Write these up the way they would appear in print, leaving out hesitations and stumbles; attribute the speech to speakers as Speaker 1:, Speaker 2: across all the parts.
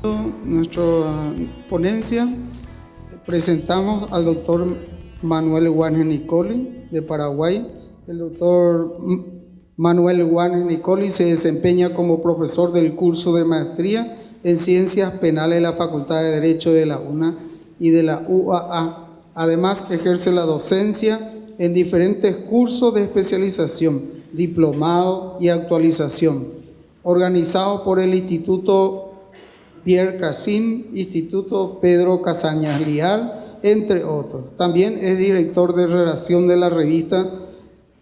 Speaker 1: Nuestra ponencia presentamos al doctor Manuel Guanes Nicoli de Paraguay. El doctor Manuel Guanes Nicoli se desempeña como profesor del curso de maestría en Ciencias Penales de la Facultad de Derecho de la UNA y de la UAA. Además, ejerce la docencia en diferentes cursos de especialización, diplomado y actualización, organizados por el Instituto Pierre Cassin, Instituto Pedro Casañas Lial, entre otros. También es director de redacción de la revista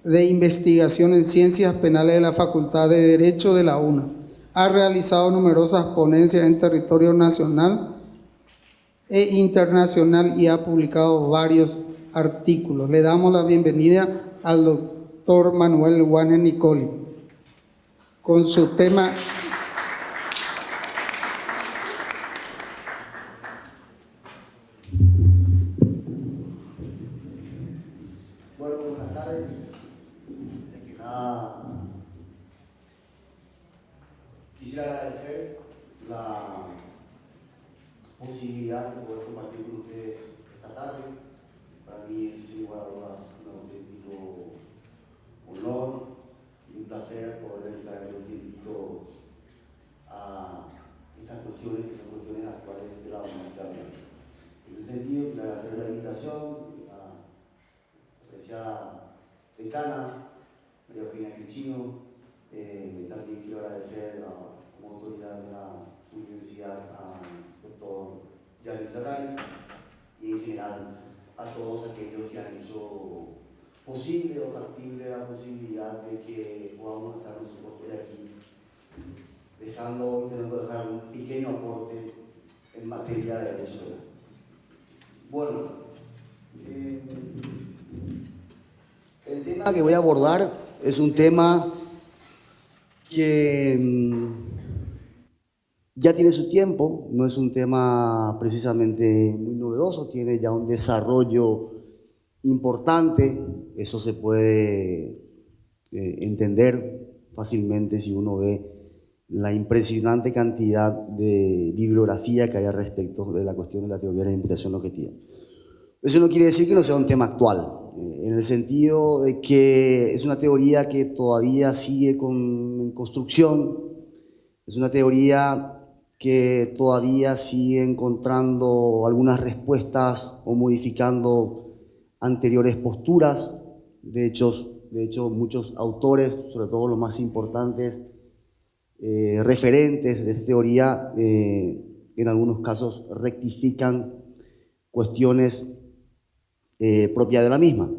Speaker 1: de investigación en Ciencias Penales de la Facultad de Derecho de la UNA. Ha realizado numerosas ponencias en territorio nacional e internacional y ha publicado varios artículos. Le damos la bienvenida al doctor Manuel Guanes Nicoli con su tema.
Speaker 2: Bueno, buenas tardes. De que nada, quisiera agradecer la posibilidad de poder compartir con ustedes esta tarde. Para mí es, sin lugar a dudas, un auténtico honor y un placer poder dedicarle un tiempito a estas cuestiones que son cuestiones actuales de la humanidad. En ese sentido, quiero agradecer la invitación a la apreciada decana María Eugenia Crichino. También quiero agradecer como autoridad de la universidad al doctor Yanis Ferrari y en general a todos aquellos que han hecho posible o factible la posibilidad de que podamos estar nosotros hoy aquí, intentando dejar un pequeño aporte en materia de derecho penal. Bueno, el tema que voy a abordar es un tema que ya tiene su tiempo, no es un tema precisamente muy novedoso, tiene ya un desarrollo importante. Eso se puede entender fácilmente si uno ve la impresionante cantidad de bibliografía que hay al respecto de la cuestión de la teoría de la imputación objetiva. Eso no quiere decir que no sea un tema actual, en el sentido de que es una teoría que todavía sigue en construcción, es una teoría que todavía sigue encontrando algunas respuestas o modificando anteriores posturas. De hecho muchos autores, sobre todo los más importantes, referentes de esta teoría, en algunos casos rectifican cuestiones propias de la misma.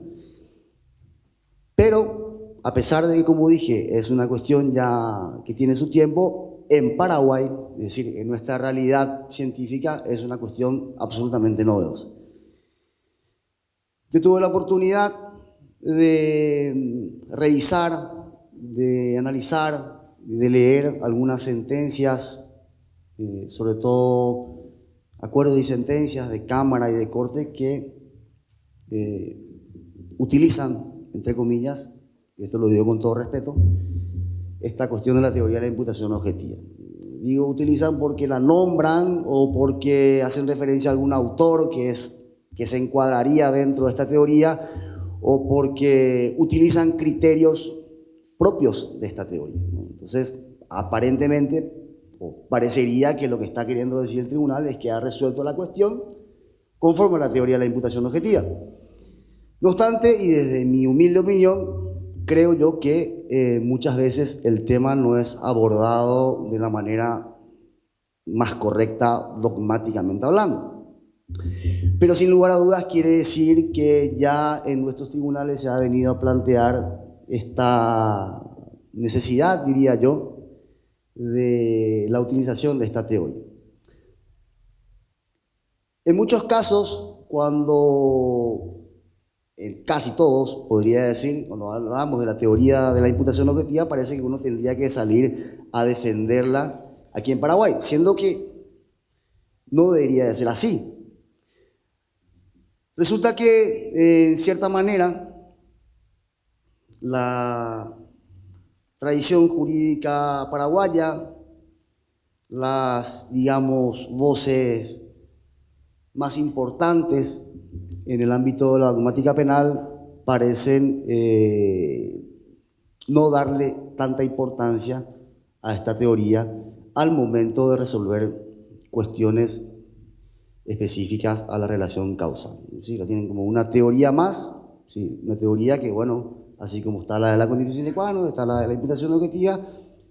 Speaker 2: Pero, a pesar de que, como dije, es una cuestión ya que tiene su tiempo, en Paraguay, es decir, en nuestra realidad científica, es una cuestión absolutamente novedosa. Yo tuve la oportunidad de revisar, de analizar, de leer algunas sentencias, sobre todo acuerdos y sentencias de Cámara y de Corte que utilizan, entre comillas, y esto lo digo con todo respeto, esta cuestión de la teoría de la imputación objetiva. Digo utilizan porque la nombran o porque hacen referencia a algún autor que se encuadraría dentro de esta teoría, o porque utilizan criterios propios de esta teoría, ¿no? Entonces, aparentemente, o parecería que lo que está queriendo decir el tribunal es que ha resuelto la cuestión conforme a la teoría de la imputación objetiva. No obstante, y desde mi humilde opinión, creo yo que muchas veces el tema no es abordado de la manera más correcta dogmáticamente hablando. Pero sin lugar a dudas quiere decir que ya en nuestros tribunales se ha venido a plantear esta necesidad, diría yo, de la utilización de esta teoría. En muchos casos, en casi todos, podría decir, cuando hablamos de la teoría de la imputación objetiva, parece que uno tendría que salir a defenderla aquí en Paraguay, siendo que no debería de ser así. Resulta que, en cierta manera, la tradición jurídica paraguaya, las, digamos, voces más importantes en el ámbito de la dogmática penal parecen no darle tanta importancia a esta teoría al momento de resolver cuestiones específicas a la relación causal. ¿Sí? La tienen como una teoría más, ¿sí? Una teoría que, bueno, así como está la de la condición sine qua non, está la de la imputación objetiva,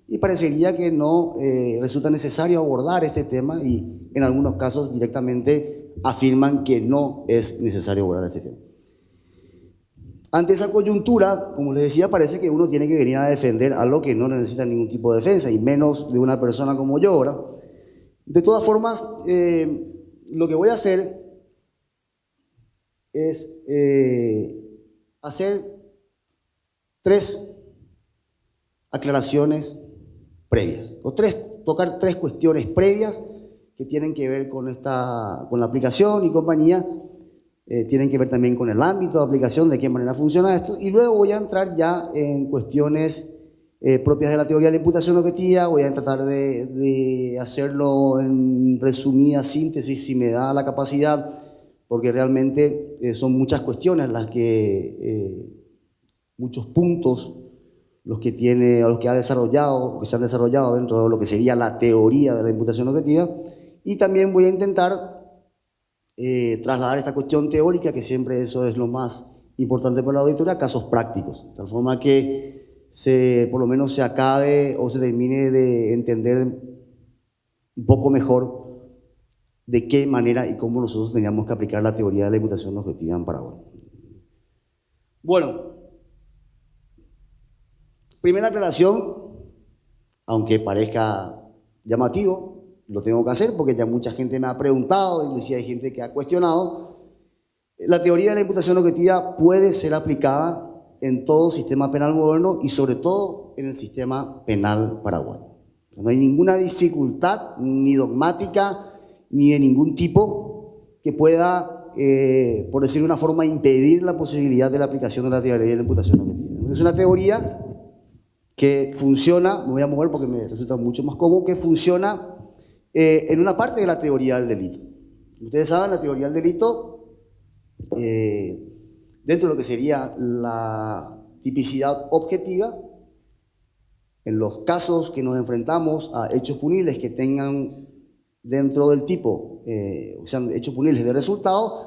Speaker 2: y parecería que no resulta necesario abordar este tema, y en algunos casos directamente afirman que no es necesario abordar este tema. Ante esa coyuntura, como les decía, parece que uno tiene que venir a defender algo que no necesita ningún tipo de defensa, y menos de una persona como yo, ¿verdad? De todas formas, lo que voy a hacer es hacer tres aclaraciones previas, tocar tres cuestiones previas que tienen que ver con la aplicación y compañía. Tienen que ver también con el ámbito de aplicación, de qué manera funciona esto, y luego voy a entrar ya en cuestiones propias de la teoría de la imputación objetiva. Voy a tratar de hacerlo en resumida síntesis, si me da la capacidad, porque realmente son muchas cuestiones las que, muchos puntos los que se han desarrollado dentro de lo que sería la teoría de la imputación objetiva, y también voy a intentar trasladar esta cuestión teórica, que siempre eso es lo más importante para la auditoría, a casos prácticos, de tal forma que por lo menos se acabe o se termine de entender un poco mejor de qué manera y cómo nosotros teníamos que aplicar la teoría de la imputación objetiva en Paraguay. Bueno, primera aclaración, aunque parezca llamativo, lo tengo que hacer porque ya mucha gente me ha preguntado, inclusive hay gente que ha cuestionado. La teoría de la imputación objetiva puede ser aplicada en todo sistema penal moderno y sobre todo en el sistema penal paraguayo. No hay ninguna dificultad, ni dogmática, ni de ningún tipo, que pueda, por decir de una forma, impedir la posibilidad de la aplicación de la teoría de la imputación objetiva. Es una teoría que funciona, me voy a mover porque me resulta mucho más cómodo, que funciona en una parte de la teoría del delito. Ustedes saben, la teoría del delito, dentro de lo que sería la tipicidad objetiva, en los casos que nos enfrentamos a hechos punibles que tengan dentro del tipo, o sea, hechos punibles de resultado,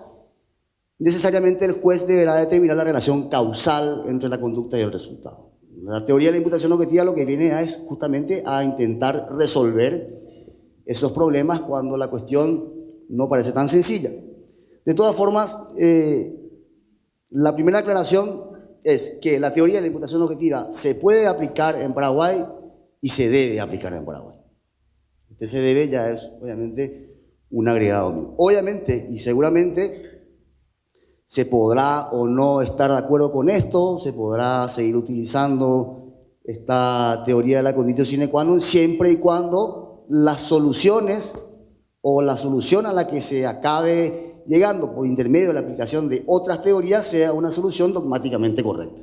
Speaker 2: necesariamente el juez deberá determinar la relación causal entre la conducta y el resultado. La teoría de la imputación objetiva lo que viene es justamente a intentar resolver esos problemas cuando la cuestión no parece tan sencilla. De todas formas, la primera aclaración es que la teoría de la imputación objetiva se puede aplicar en Paraguay y se debe aplicar en Paraguay. Este se debe ya es obviamente un agregado mío. Obviamente y seguramente se podrá o no estar de acuerdo con esto, se podrá seguir utilizando esta teoría de la condición sine qua non siempre y cuando las soluciones o la solución a la que se acabe llegando por intermedio de la aplicación de otras teorías sea una solución dogmáticamente correcta.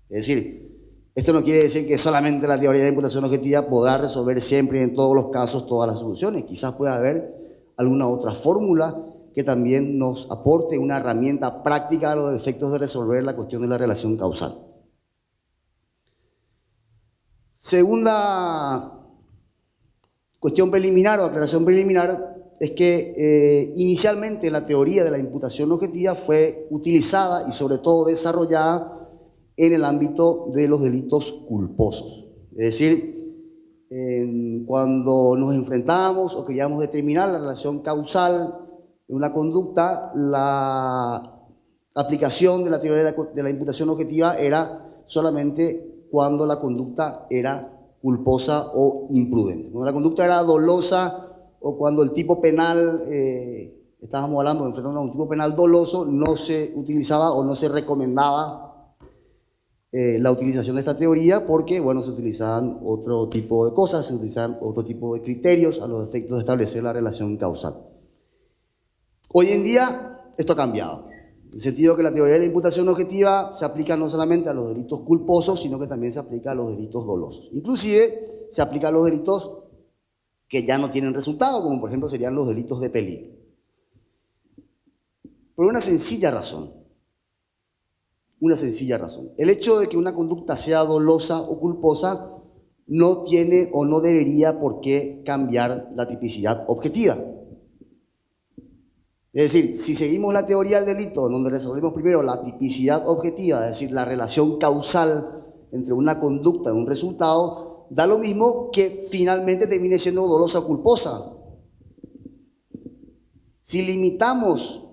Speaker 2: Es decir, esto no quiere decir que solamente la teoría de imputación objetiva podrá resolver siempre y en todos los casos todas las soluciones. Quizás pueda haber alguna otra fórmula que también nos aporte una herramienta práctica a los efectos de resolver la cuestión de la relación causal. Segunda cuestión preliminar o aclaración preliminar es que inicialmente la teoría de la imputación objetiva fue utilizada y sobre todo desarrollada en el ámbito de los delitos culposos. Es decir, cuando nos enfrentábamos o queríamos determinar la relación causal de una conducta, la aplicación de la teoría de la imputación objetiva era solamente cuando la conducta era culposa o imprudente. Cuando la conducta era dolosa o cuando el tipo penal, estábamos hablando de enfrentarnos a un tipo penal doloso, no se utilizaba o no se recomendaba la utilización de esta teoría porque, bueno, se utilizaban otro tipo de cosas, se utilizaban otro tipo de criterios a los efectos de establecer la relación causal. Hoy en día esto ha cambiado, en el sentido que la teoría de la imputación objetiva se aplica no solamente a los delitos culposos, sino que también se aplica a los delitos dolosos. Inclusive se aplica a los delitos que ya no tienen resultado, como por ejemplo serían los delitos de peligro. Por una sencilla razón. Una sencilla razón. El hecho de que una conducta sea dolosa o culposa no tiene o no debería por qué cambiar la tipicidad objetiva. Es decir, si seguimos la teoría del delito, donde resolvemos primero la tipicidad objetiva, es decir, la relación causal entre una conducta y un resultado, da lo mismo que finalmente termine siendo dolosa o culposa. Si limitamos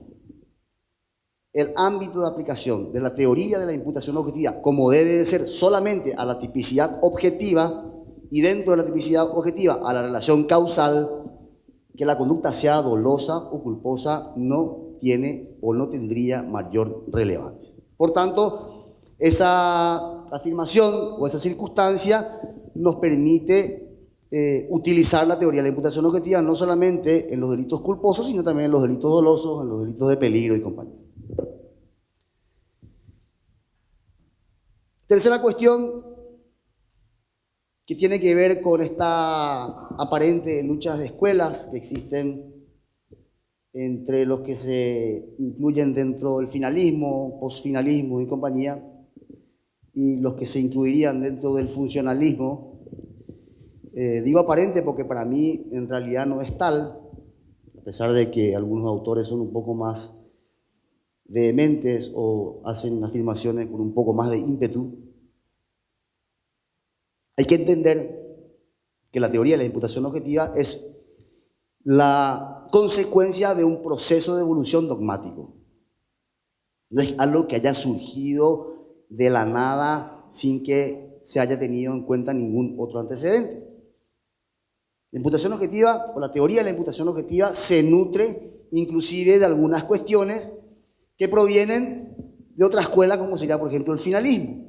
Speaker 2: el ámbito de aplicación de la teoría de la imputación objetiva, como debe de ser solamente a la tipicidad objetiva, y dentro de la tipicidad objetiva a la relación causal, que la conducta sea dolosa o culposa no tiene o no tendría mayor relevancia. Por tanto, esa afirmación o esa circunstancia nos permite utilizar la teoría de la imputación objetiva no solamente en los delitos culposos, sino también en los delitos dolosos, en los delitos de peligro y compañía. Tercera cuestión que tiene que ver con esta aparente lucha de escuelas que existen entre los que se incluyen dentro del finalismo, posfinalismo y compañía, y los que se incluirían dentro del funcionalismo. Digo aparente porque para mí en realidad no es tal, a pesar de que algunos autores son un poco más vehementes o hacen afirmaciones con un poco más de ímpetu. Hay que entender que la teoría de la imputación objetiva es la consecuencia de un proceso de evolución dogmático. No es algo que haya surgido de la nada sin que se haya tenido en cuenta ningún otro antecedente. La imputación objetiva, o la teoría de la imputación objetiva, se nutre inclusive de algunas cuestiones que provienen de otra escuela, como sería, por ejemplo, el finalismo.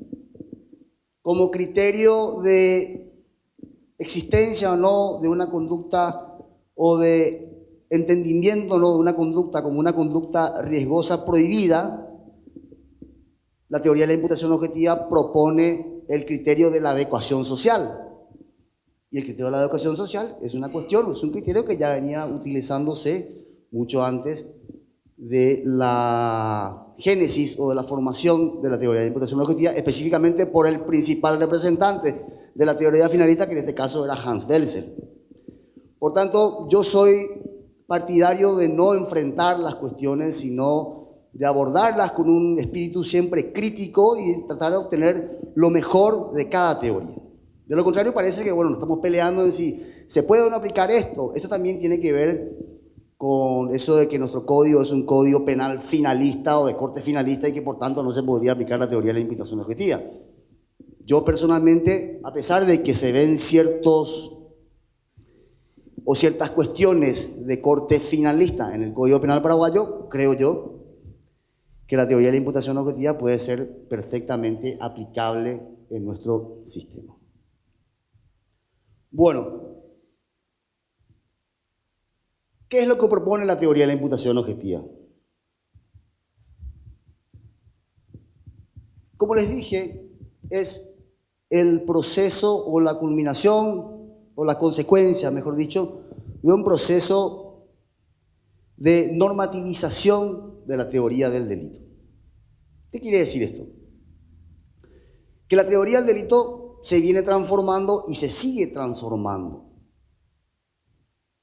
Speaker 2: Como criterio de existencia o no de una conducta o de entendimiento o no de una conducta como una conducta riesgosa prohibida, la teoría de la imputación objetiva propone el criterio de la adecuación social. Y el criterio de la adecuación social es una cuestión, es un criterio que ya venía utilizándose mucho antes de la génesis o de la formación de la teoría de la imputación objetiva, específicamente por el principal representante de la teoría finalista, que en este caso era Hans Welser. Por tanto, yo soy partidario de no enfrentar las cuestiones, sino de abordarlas con un espíritu siempre crítico y tratar de obtener lo mejor de cada teoría. De lo contrario, parece que, bueno, nos estamos peleando en si se puede o no aplicar esto. Esto también tiene que ver con eso de que nuestro código es un código penal finalista o de corte finalista y que por tanto no se podría aplicar la teoría de la imputación objetiva. Yo personalmente, a pesar de que se ven ciertas cuestiones de corte finalista en el Código Penal paraguayo, creo yo que la teoría de la imputación objetiva puede ser perfectamente aplicable en nuestro sistema. Bueno, ¿qué es lo que propone la teoría de la imputación objetiva? Como les dije, es el proceso o la culminación o la consecuencia, mejor dicho, de un proceso de normativización de la teoría del delito. ¿Qué quiere decir esto? Que la teoría del delito se viene transformando y se sigue transformando.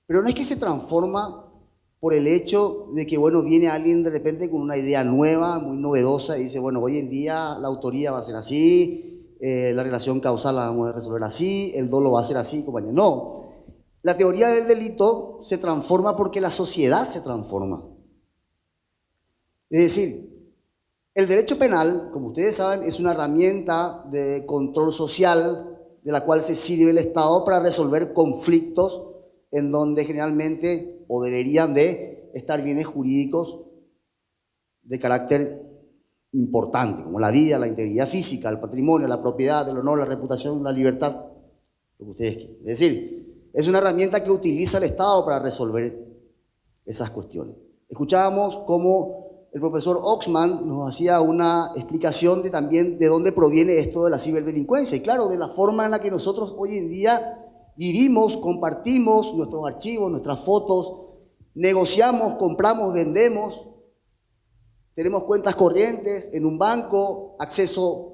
Speaker 2: Pero no es que se transforma por el hecho de que, bueno, viene alguien de repente con una idea nueva, muy novedosa, y dice, bueno, hoy en día la autoría va a ser así, la relación causal la vamos a resolver así, el dolo va a ser así, compañero. No, la teoría del delito se transforma porque la sociedad se transforma. Es decir, el derecho penal, como ustedes saben, es una herramienta de control social de la cual se sirve el Estado para resolver conflictos en donde generalmente o deberían de estar bienes jurídicos de carácter importante, como la vida, la integridad física, el patrimonio, la propiedad, el honor, la reputación, la libertad, lo que ustedes quieran. Es decir, es una herramienta que utiliza el Estado para resolver esas cuestiones. Escuchábamos cómo el profesor Oxman nos hacía una explicación también de dónde proviene esto de la ciberdelincuencia, y claro, de la forma en la que nosotros hoy en día vivimos, compartimos nuestros archivos, nuestras fotos, negociamos, compramos, vendemos, tenemos cuentas corrientes en un banco, acceso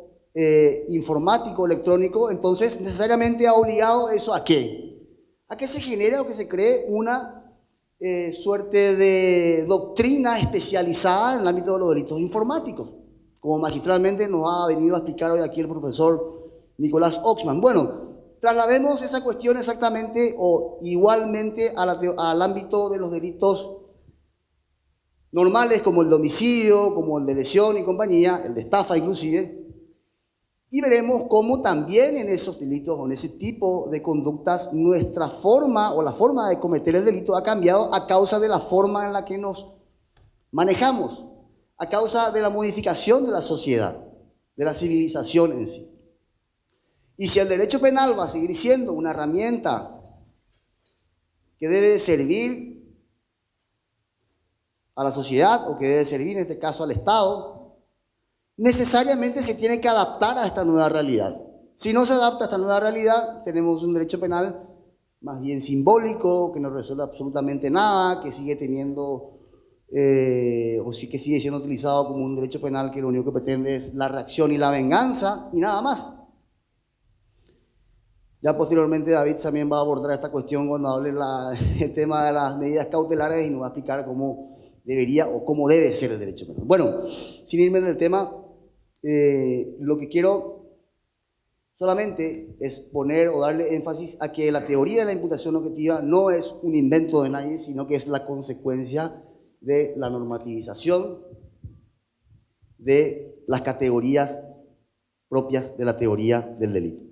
Speaker 2: informático, electrónico. Entonces, necesariamente ha obligado eso ¿a qué? A que se genere o que se cree una suerte de doctrina especializada en el ámbito de los delitos informáticos, como magistralmente nos ha venido a explicar hoy aquí el profesor Nicolás Oxman. Bueno, traslademos esa cuestión exactamente o igualmente al ámbito de los delitos normales, como el de homicidio, como el de lesión y compañía, el de estafa inclusive, y veremos cómo también en esos delitos o en ese tipo de conductas nuestra forma o la forma de cometer el delito ha cambiado a causa de la forma en la que nos manejamos, a causa de la modificación de la sociedad, de la civilización en sí. Y si el derecho penal va a seguir siendo una herramienta que debe servir a la sociedad o que debe servir en este caso al Estado, necesariamente se tiene que adaptar a esta nueva realidad. Si no se adapta a esta nueva realidad, tenemos un derecho penal más bien simbólico, que no resuelve absolutamente nada, que sigue teniendo, o sí que sigue siendo utilizado como un derecho penal que lo único que pretende es la reacción y la venganza y nada más. Ya posteriormente David también va a abordar esta cuestión cuando hable el tema de las medidas cautelares y nos va a explicar cómo debería o cómo debe ser el derecho penal. Bueno, sin irme en el tema, lo que quiero solamente es poner o darle énfasis a que la teoría de la imputación objetiva no es un invento de nadie, sino que es la consecuencia de la normativización de las categorías propias de la teoría del delito.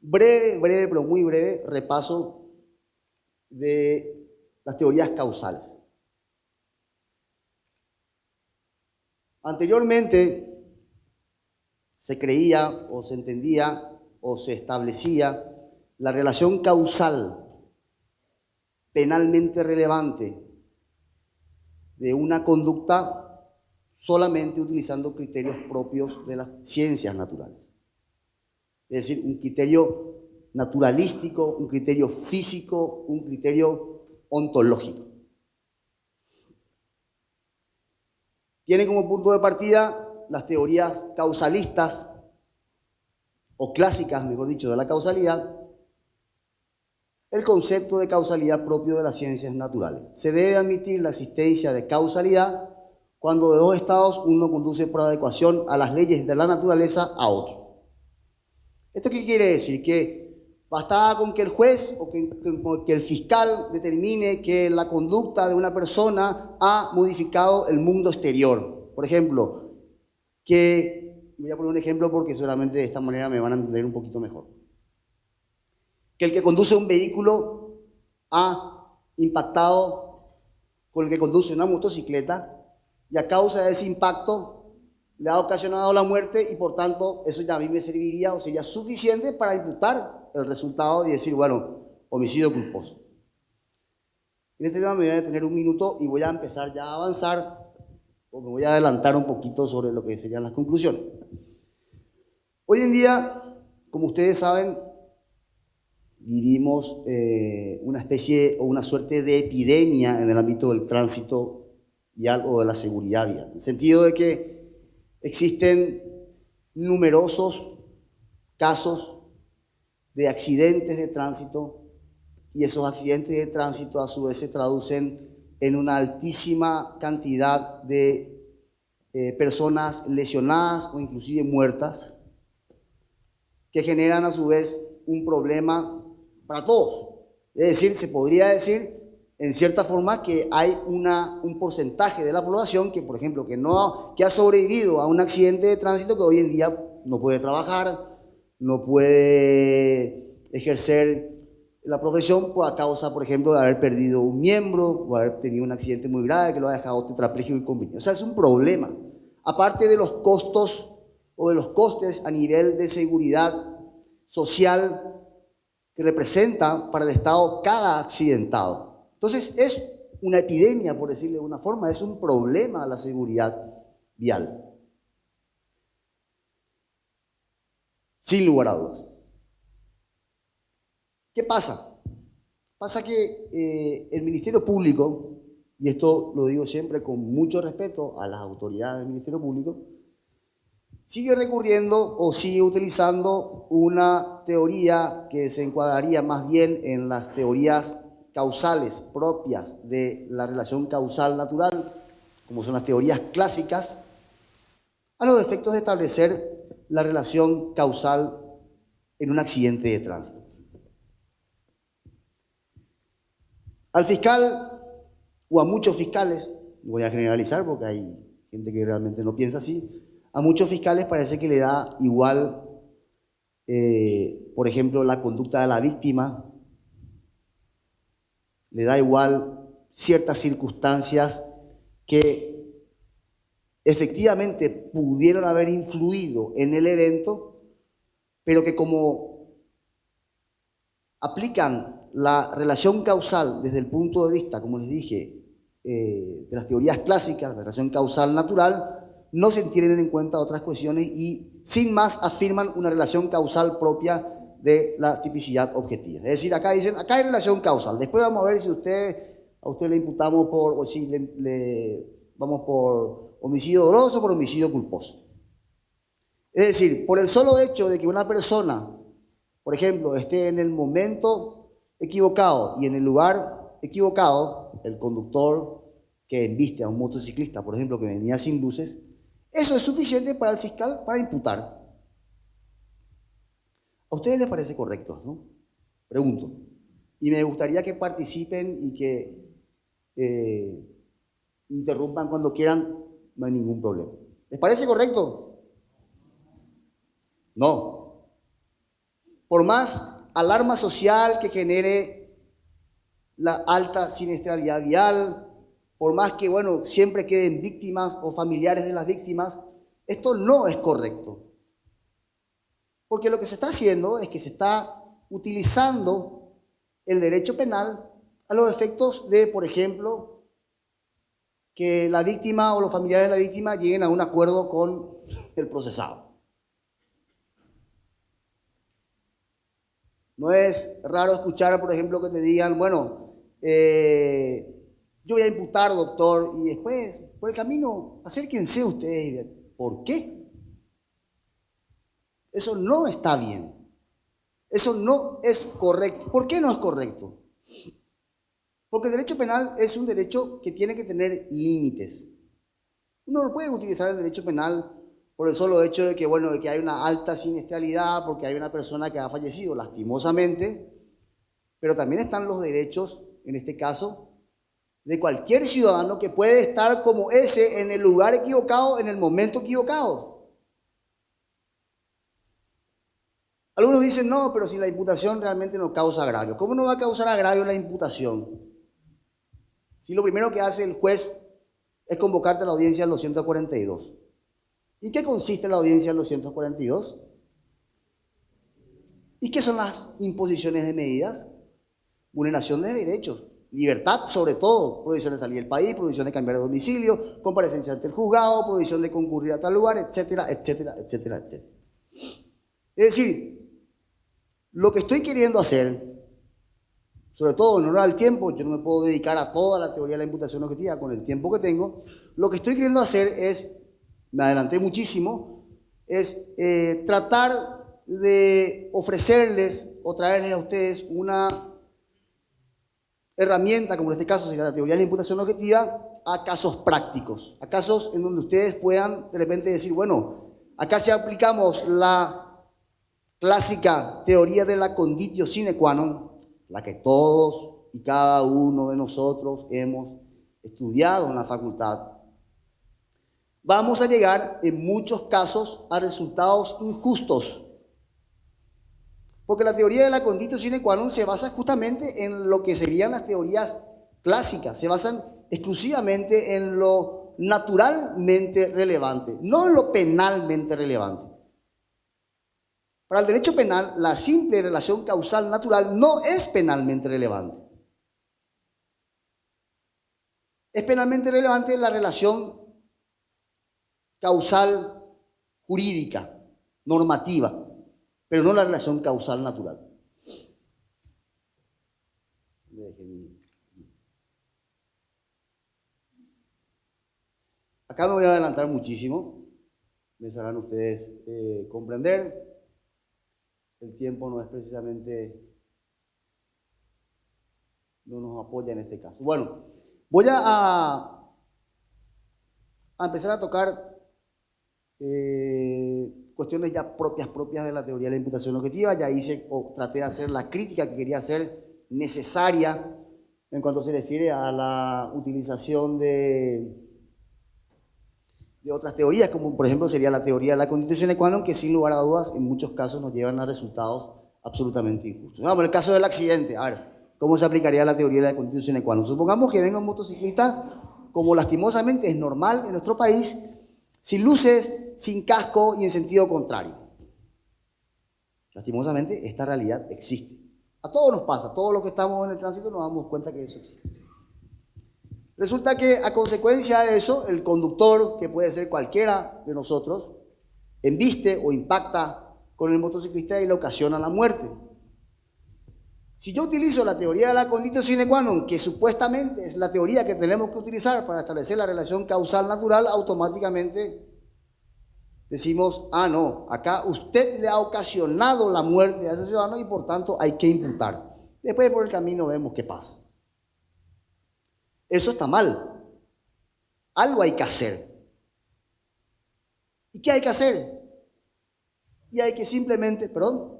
Speaker 2: Breve, pero muy breve repaso de las teorías causales. Anteriormente se creía o se entendía o se establecía la relación causal penalmente relevante de una conducta solamente utilizando criterios propios de las ciencias naturales. Es decir, un criterio naturalístico, un criterio físico, un criterio ontológico. Tienen como punto de partida las teorías causalistas, o clásicas, mejor dicho, de la causalidad, el concepto de causalidad propio de las ciencias naturales. Se debe admitir la existencia de causalidad cuando de dos estados uno conduce por adecuación a las leyes de la naturaleza a otro. ¿Esto qué quiere decir? Que bastaba con que el juez o que el fiscal determine que la conducta de una persona ha modificado el mundo exterior. Por ejemplo, voy a poner un ejemplo porque seguramente de esta manera me van a entender un poquito mejor. Que el que conduce un vehículo ha impactado con el que conduce una motocicleta y a causa de ese impacto le ha ocasionado la muerte y por tanto eso ya a mí me serviría o sería suficiente para imputar el resultado y decir, bueno, homicidio culposo. En este tema me voy a detener un minuto y voy a empezar ya a avanzar o me voy a adelantar un poquito sobre lo que serían las conclusiones. Hoy en día, como ustedes saben, vivimos una especie o una suerte de epidemia en el ámbito del tránsito vial o de la seguridad vial, en el sentido de que existen numerosos casos de accidentes de tránsito y esos accidentes de tránsito a su vez se traducen en una altísima cantidad de personas lesionadas o inclusive muertas que generan a su vez un problema para todos. Es decir, se podría decir en cierta forma que hay un porcentaje de la población que, por ejemplo, que ha sobrevivido a un accidente de tránsito que hoy en día no puede trabajar, no puede ejercer la profesión a causa, por ejemplo, de haber perdido un miembro o haber tenido un accidente muy grave que lo ha dejado tetrapléjico y convenido. O sea, es un problema. Aparte de los costos o de los costes a nivel de seguridad social que representa para el Estado cada accidentado. Entonces es una epidemia, por decirlo de una forma, es un problema la seguridad vial. sin lugar a dudas. ¿Qué pasa? Pasa que el Ministerio Público, y esto lo digo siempre con mucho respeto a las autoridades del Ministerio Público, sigue recurriendo o sigue utilizando una teoría que se encuadraría más bien en las teorías causales propias de la relación causal natural, como son las teorías clásicas, a los efectos de establecer la relación causal en un accidente de tránsito. Al fiscal, o a muchos fiscales, no voy a generalizar porque hay gente que realmente no piensa así, a muchos fiscales parece que le da igual, por ejemplo, la conducta de la víctima, le da igual ciertas circunstancias que efectivamente pudieron haber influido en el evento, pero que como aplican la relación causal desde el punto de vista, como les dije, de las teorías clásicas, de relación causal natural, no se tienen en cuenta otras cuestiones y sin más afirman una relación causal propia de la tipicidad objetiva. Es decir, acá dicen, acá hay relación causal, después vamos a ver si a usted le imputamos o si vamos por homicidio doloso o por homicidio culposo. Es decir, por el solo hecho de que una persona, por ejemplo, esté en el momento equivocado y en el lugar equivocado, el conductor que embiste a un motociclista, por ejemplo, que venía sin luces, eso es suficiente para el fiscal para imputar. ¿A ustedes les parece correcto, no? Pregunto. Y me gustaría que participen y que interrumpan cuando quieran, no hay ningún problema. ¿Les parece correcto? No. Por más alarma social que genere la alta siniestralidad vial, por más que, bueno, siempre queden víctimas o familiares de las víctimas, esto no es correcto. Porque lo que se está haciendo es que se está utilizando el derecho penal a los efectos de, por ejemplo, que la víctima o los familiares de la víctima lleguen a un acuerdo con el procesado. No es raro escuchar, por ejemplo, que te digan, bueno, yo voy a imputar, doctor, y después, por el camino, acérquense ustedes y vean, ¿por qué? Eso no está bien. Eso no es correcto. ¿Por qué no es correcto? Porque el derecho penal es un derecho que tiene que tener límites. Uno no puede utilizar el derecho penal por el solo hecho de que, bueno, de que hay una alta siniestralidad, porque hay una persona que ha fallecido lastimosamente, pero también están los derechos, en este caso, de cualquier ciudadano que puede estar como ese en el lugar equivocado, en el momento equivocado. Algunos dicen, no, pero si la imputación realmente no causa agravio. ¿Cómo no va a causar agravio la imputación? Si lo primero que hace el juez es convocarte a la audiencia del 242. ¿Y qué consiste la audiencia del 242? ¿Y qué son las imposiciones de medidas? Vulneración de derechos. Libertad, sobre todo, prohibición de salir del país, prohibición de cambiar de domicilio, comparecencia ante el juzgado, prohibición de concurrir a tal lugar, etcétera, etcétera, etcétera, etcétera. Es decir, lo que estoy queriendo hacer, sobre todo en honor al tiempo, yo no me puedo dedicar a toda la teoría de la imputación objetiva con el tiempo que tengo, lo que estoy queriendo hacer es, me adelanté muchísimo, es tratar de ofrecerles o traerles a ustedes una herramienta, como en este caso sería la teoría de la imputación objetiva, a casos prácticos, a casos en donde ustedes puedan de repente decir, bueno, acá si aplicamos la clásica teoría de la conditio sine qua non, la que todos y cada uno de nosotros hemos estudiado en la facultad, vamos a llegar en muchos casos a resultados injustos. Porque la teoría de la conditio sine qua non se basa justamente en lo que serían las teorías clásicas, se basan exclusivamente en lo naturalmente relevante, no en lo penalmente relevante. Para el derecho penal, la simple relación causal natural no es penalmente relevante. Es penalmente relevante la relación causal jurídica, normativa. pero no la relación causal natural. Acá me voy a adelantar muchísimo, me sabrán ustedes comprender. El tiempo no es precisamente, no nos apoya en este caso. Bueno, voy a empezar a tocar cuestiones ya propias de la teoría de la imputación objetiva. Ya hice o traté de hacer la crítica que quería hacer necesaria en cuanto se refiere a la utilización de otras teorías, como por ejemplo sería la teoría de la constitución sine qua non, que sin lugar a dudas en muchos casos nos llevan a resultados absolutamente injustos. Vamos, el caso del accidente, a ver, ¿cómo se aplicaría la teoría de la constitución sine qua non? Supongamos que venga un motociclista, como lastimosamente es normal en nuestro país, sin luces, sin casco y en sentido contrario. Lastimosamente esta realidad existe. A todos nos pasa, todos los que estamos en el tránsito nos damos cuenta que eso existe. Resulta que a consecuencia de eso, el conductor, que puede ser cualquiera de nosotros, embiste o impacta con el motociclista y le ocasiona la muerte. Si yo utilizo la teoría de la constitución sine qua non, que supuestamente es la teoría que tenemos que utilizar para establecer la relación causal natural, automáticamente decimos, ah, no, acá usted le ha ocasionado la muerte a ese ciudadano y por tanto hay que imputar. Después por el camino vemos qué pasa. Eso está mal. Algo hay que hacer. ¿Y qué hay que hacer? Y hay que simplemente, perdón,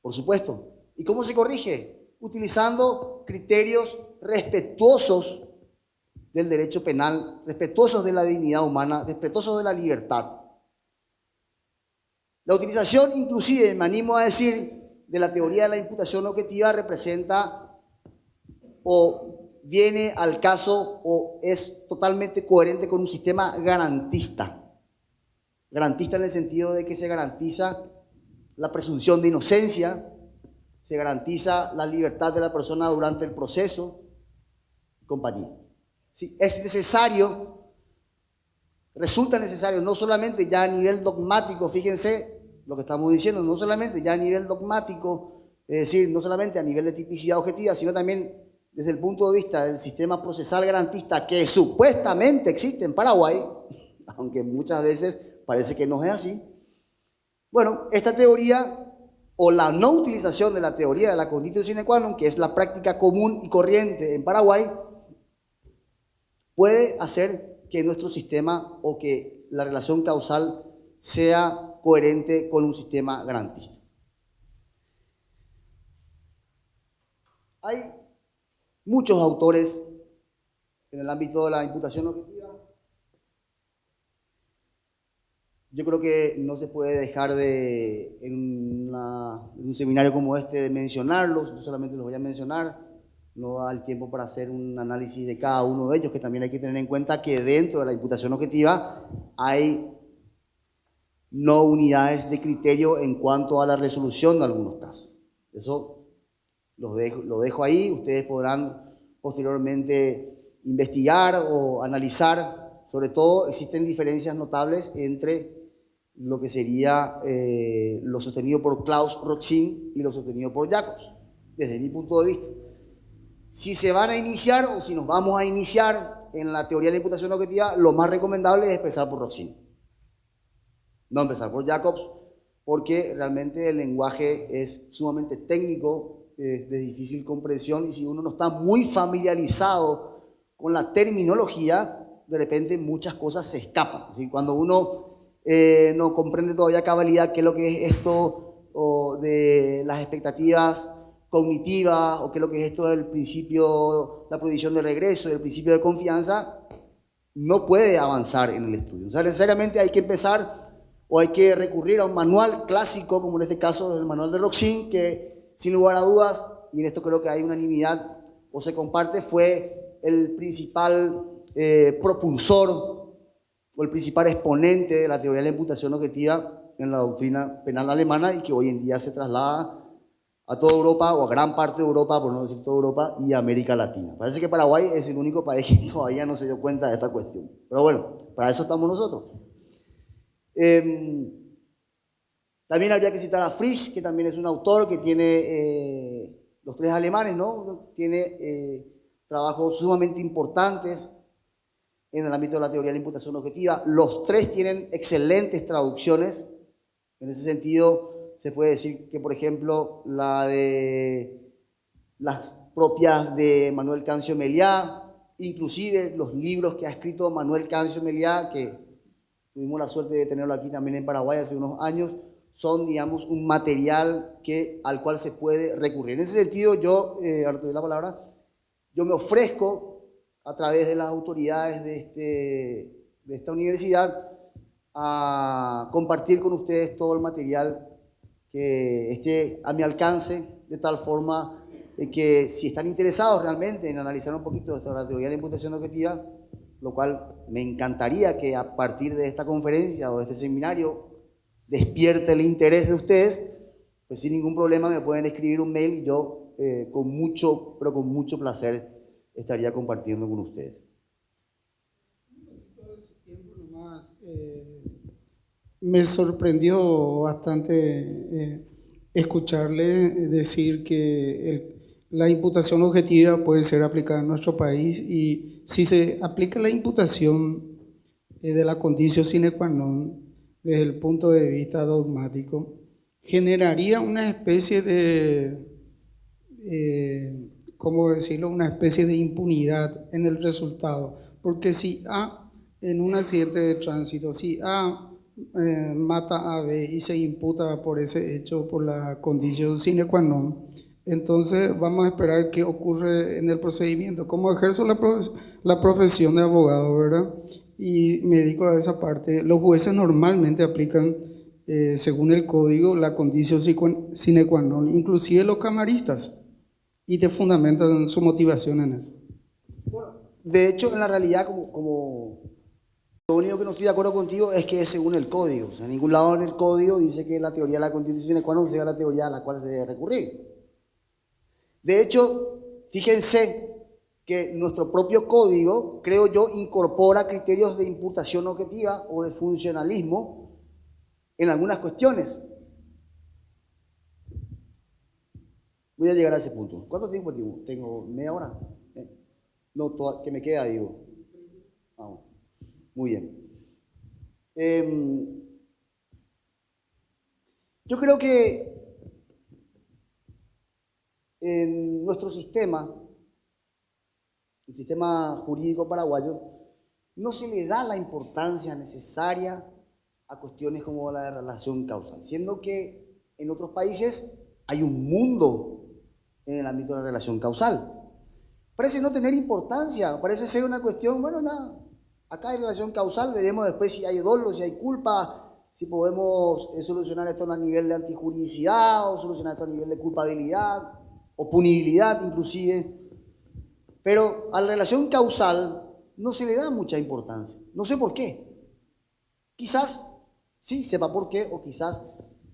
Speaker 2: por supuesto. ¿Y cómo se corrige? Utilizando criterios respetuosos del derecho penal, respetuosos de la dignidad humana, respetuosos de la libertad. La utilización, inclusive, me animo a decir, de la teoría de la imputación objetiva representa o viene al caso o es totalmente coherente con un sistema garantista. Garantista en el sentido de que se garantiza la presunción de inocencia, se garantiza la libertad de la persona durante el proceso, compañía. Sí, es necesario, resulta necesario, no solamente ya a nivel dogmático, fíjense lo que estamos diciendo, no solamente ya a nivel dogmático, es decir, no solamente a nivel de tipicidad objetiva, sino también desde el punto de vista del sistema procesal garantista que supuestamente existe en Paraguay, aunque muchas veces parece que no es así. Bueno, esta teoría o la no utilización de la teoría de la constitución sine qua non, que es la práctica común y corriente en Paraguay, puede hacer que nuestro sistema o que la relación causal sea coherente con un sistema garantista. Hay muchos autores en el ámbito de la imputación objetiva. Yo creo que no se puede dejar de, en un seminario como este, de mencionarlos. No solamente los voy a mencionar, no da el tiempo para hacer un análisis de cada uno de ellos, que también hay que tener en cuenta que dentro de la imputación objetiva hay no unidades de criterio en cuanto a la resolución de algunos casos. Eso lo dejo ahí, ustedes podrán posteriormente investigar o analizar. Sobre todo existen diferencias notables entre lo que sería lo sostenido por Klaus Roxin y lo sostenido por Jacobs, desde mi punto de vista. Si se van a iniciar o si nos vamos a iniciar en la teoría de la imputación objetiva, lo más recomendable es empezar por Roxin. No empezar por Jacobs, porque realmente el lenguaje es sumamente técnico, de difícil comprensión, y si uno no está muy familiarizado con la terminología, de repente muchas cosas se escapan. Es decir, cuando uno no comprende todavía a cabalidad qué es lo que es esto o de las expectativas cognitivas, o qué es lo que es esto del principio, la prohibición de regreso, del principio de confianza, no puede avanzar en el estudio. O sea, necesariamente hay que empezar o hay que recurrir a un manual clásico, como en este caso el manual de Roxin, que sin lugar a dudas, y en esto creo que hay unanimidad o se comparte, fue el principal propulsor o el principal exponente de la teoría de la imputación objetiva en la doctrina penal alemana, y que hoy en día se traslada a toda Europa, o a gran parte de Europa, por no decir toda Europa, y América Latina. Parece que Paraguay es el único país que todavía no se dio cuenta de esta cuestión. Pero bueno, para eso estamos nosotros. También habría que citar a Frisch, que también es un autor que tiene, los tres alemanes, ¿no? Tiene trabajos sumamente importantes en el ámbito de la teoría de la imputación objetiva. Los tres tienen excelentes traducciones. En ese sentido, se puede decir que, por ejemplo, las propias de Manuel Cancio Meliá, inclusive los libros que ha escrito Manuel Cancio Meliá, que tuvimos la suerte de tenerlo aquí también en Paraguay hace unos años, son, digamos, un material al cual se puede recurrir. En ese sentido, yo, ahora te doy la palabra, yo me ofrezco a través de las autoridades de esta universidad a compartir con ustedes todo el material que esté a mi alcance, de tal forma que si están interesados realmente en analizar un poquito de la teoría de la imputación objetiva, lo cual me encantaría que a partir de esta conferencia o de este seminario despierte el interés de ustedes, pues sin ningún problema me pueden escribir un mail y yo con mucho placer estaría compartiendo con ustedes.
Speaker 1: Me sorprendió bastante escucharle decir que la imputación objetiva puede ser aplicada en nuestro país, y si se aplica la imputación de la condicio sine qua non desde el punto de vista dogmático, generaría una especie de, ¿cómo decirlo?, una especie de impunidad en el resultado, porque si A, en un accidente de tránsito, si A mata a B y se imputa por ese hecho, por la condición sine qua non, entonces vamos a esperar qué ocurre en el procedimiento. Como ejerzo la profesión de abogado, ¿verdad?, y me dedico a esa parte, los jueces normalmente aplican, según el código, la condición sine qua non, inclusive los camaristas, y te fundamentan su motivación en eso.
Speaker 2: De hecho, en la realidad, lo único que no estoy de acuerdo contigo es que es según el código. O sea, en ningún lado en el código dice que la teoría de la condición sine qua non sea la teoría a la cual se debe recurrir. De hecho, fíjense que nuestro propio código, creo yo, incorpora criterios de imputación objetiva o de funcionalismo en algunas cuestiones. Voy a llegar a ese punto. ¿Cuánto tiempo tengo? ¿Tengo media hora? No, que me queda, digo. Vamos. Muy bien. Yo creo que en nuestro sistema, el sistema jurídico paraguayo, no se le da la importancia necesaria a cuestiones como la de relación causal, siendo que en otros países hay un mundo en el ámbito de la relación causal. Parece no tener importancia, parece ser una cuestión, bueno, nada, acá hay relación causal, veremos después si hay dolo, si hay culpa, si podemos solucionar esto a nivel de antijuridicidad o solucionar esto a nivel de culpabilidad o punibilidad inclusive. Pero a la relación causal no se le da mucha importancia. No sé por qué. Quizás sí sepa por qué, o quizás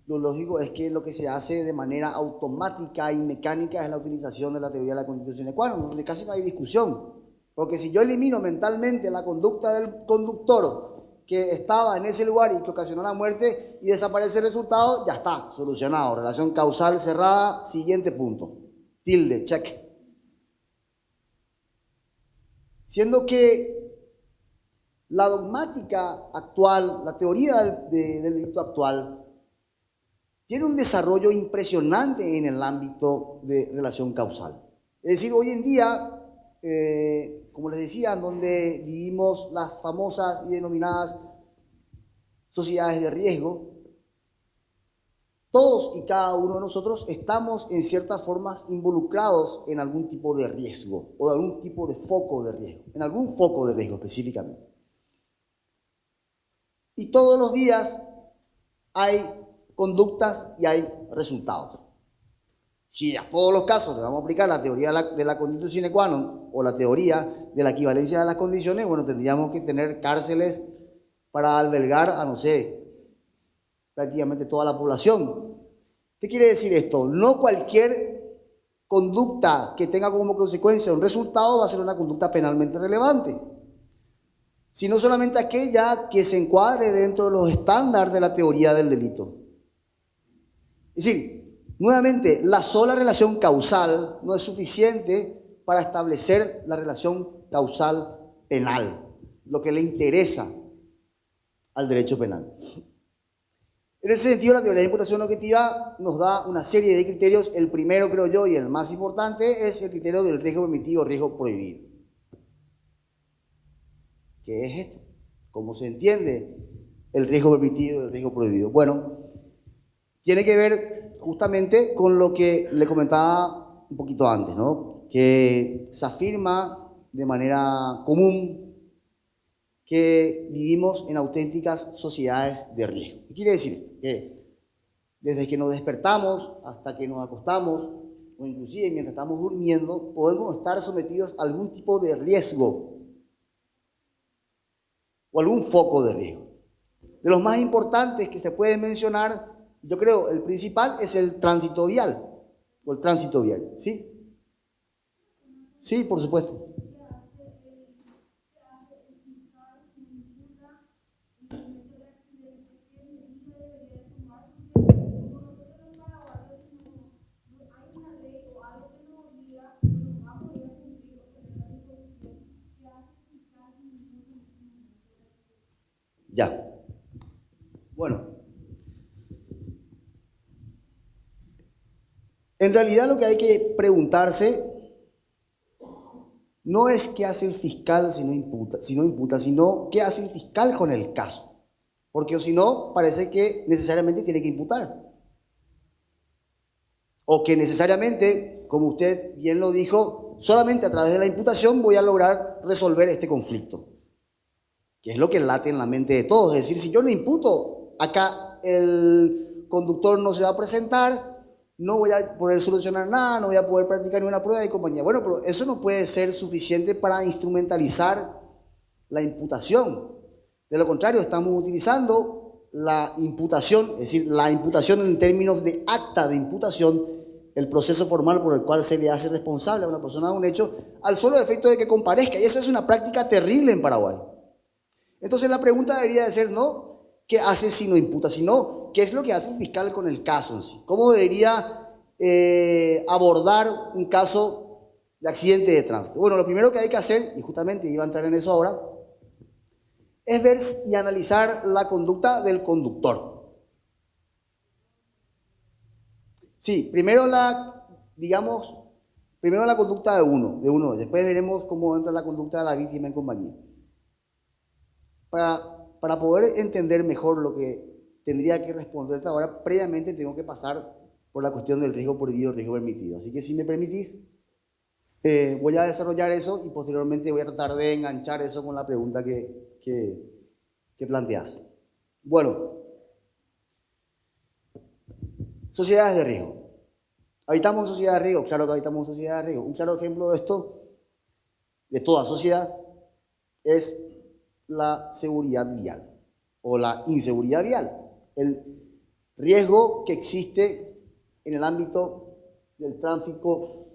Speaker 2: lo lógico es que lo que se hace de manera automática y mecánica es la utilización de la teoría de la condición sine qua non, donde casi no hay discusión. Porque si yo elimino mentalmente la conducta del conductor que estaba en ese lugar y que ocasionó la muerte y desaparece el resultado, ya está, solucionado. Relación causal cerrada, siguiente punto. Tilde, check. Siendo que la dogmática actual, la teoría del delito actual, tiene un desarrollo impresionante en el ámbito de relación causal. Es decir, hoy en día, como les decía, donde vivimos las famosas y denominadas sociedades de riesgo, todos y cada uno de nosotros estamos en ciertas formas involucrados en algún tipo de riesgo o de algún tipo de foco de riesgo, en algún foco de riesgo específicamente. Y todos los días hay conductas y hay resultados. Si a todos los casos le vamos a aplicar la teoría de la condición sine qua non o la teoría de la equivalencia de las condiciones, bueno, tendríamos que tener cárceles para albergar a, no sé, prácticamente toda la población. ¿Qué quiere decir esto? No cualquier conducta que tenga como consecuencia un resultado va a ser una conducta penalmente relevante, sino solamente aquella que se encuadre dentro de los estándares de la teoría del delito. Es decir, nuevamente, la sola relación causal no es suficiente para establecer la relación causal penal, lo que le interesa al derecho penal. En ese sentido, la teoría de imputación objetiva nos da una serie de criterios. El primero, creo yo, y el más importante, es el criterio del riesgo permitido o riesgo prohibido. ¿Qué es esto? ¿Cómo se entiende el riesgo permitido y el riesgo prohibido? Bueno, tiene que ver justamente con lo que le comentaba un poquito antes, ¿no? Que se afirma de manera común que vivimos en auténticas sociedades de riesgo. ¿Qué quiere decir esto? Que desde que nos despertamos hasta que nos acostamos, o inclusive mientras estamos durmiendo, podemos estar sometidos a algún tipo de riesgo o algún foco de riesgo. De los más importantes que se pueden mencionar, yo creo el principal es el tránsito vial, o el tránsito vial, ¿sí? Sí, por supuesto. Ya. Bueno. En realidad lo que hay que preguntarse no es qué hace el fiscal si no imputa, sino qué hace el fiscal con el caso. Porque si no, parece que necesariamente tiene que imputar. O que necesariamente, como usted bien lo dijo, solamente a través de la imputación voy a lograr resolver este conflicto. Que es lo que late en la mente de todos. Es decir, si yo no imputo, acá el conductor no se va a presentar, no voy a poder solucionar nada, no voy a poder practicar ninguna prueba de compañía. Bueno, pero eso no puede ser suficiente para instrumentalizar la imputación. De lo contrario, estamos utilizando la imputación, es decir, la imputación en términos de acta de imputación, el proceso formal por el cual se le hace responsable a una persona de un hecho, al solo efecto de que comparezca. Y esa es una práctica terrible en Paraguay. Entonces la pregunta debería de ser, no, ¿qué hace si no imputa? Sino, ¿qué es lo que hace el fiscal con el caso en sí? ¿Cómo debería abordar un caso de accidente de tránsito? Bueno, lo primero que hay que hacer, y justamente iba a entrar en eso ahora, es ver y analizar la conducta del conductor. Sí, primero la conducta de uno, después veremos cómo entra la conducta de la víctima en compañía. Para poder entender mejor lo que tendría que responderte ahora, previamente tengo que pasar por la cuestión del riesgo prohibido y riesgo permitido. Así que si me permitís, voy a desarrollar eso y posteriormente voy a tratar de enganchar eso con la pregunta que planteas. Bueno, sociedades de riesgo. ¿Habitamos en sociedades de riesgo? Claro que habitamos en sociedades de riesgo. Un claro ejemplo de esto, de toda sociedad, es la seguridad vial o la inseguridad vial, el riesgo que existe en el ámbito del tráfico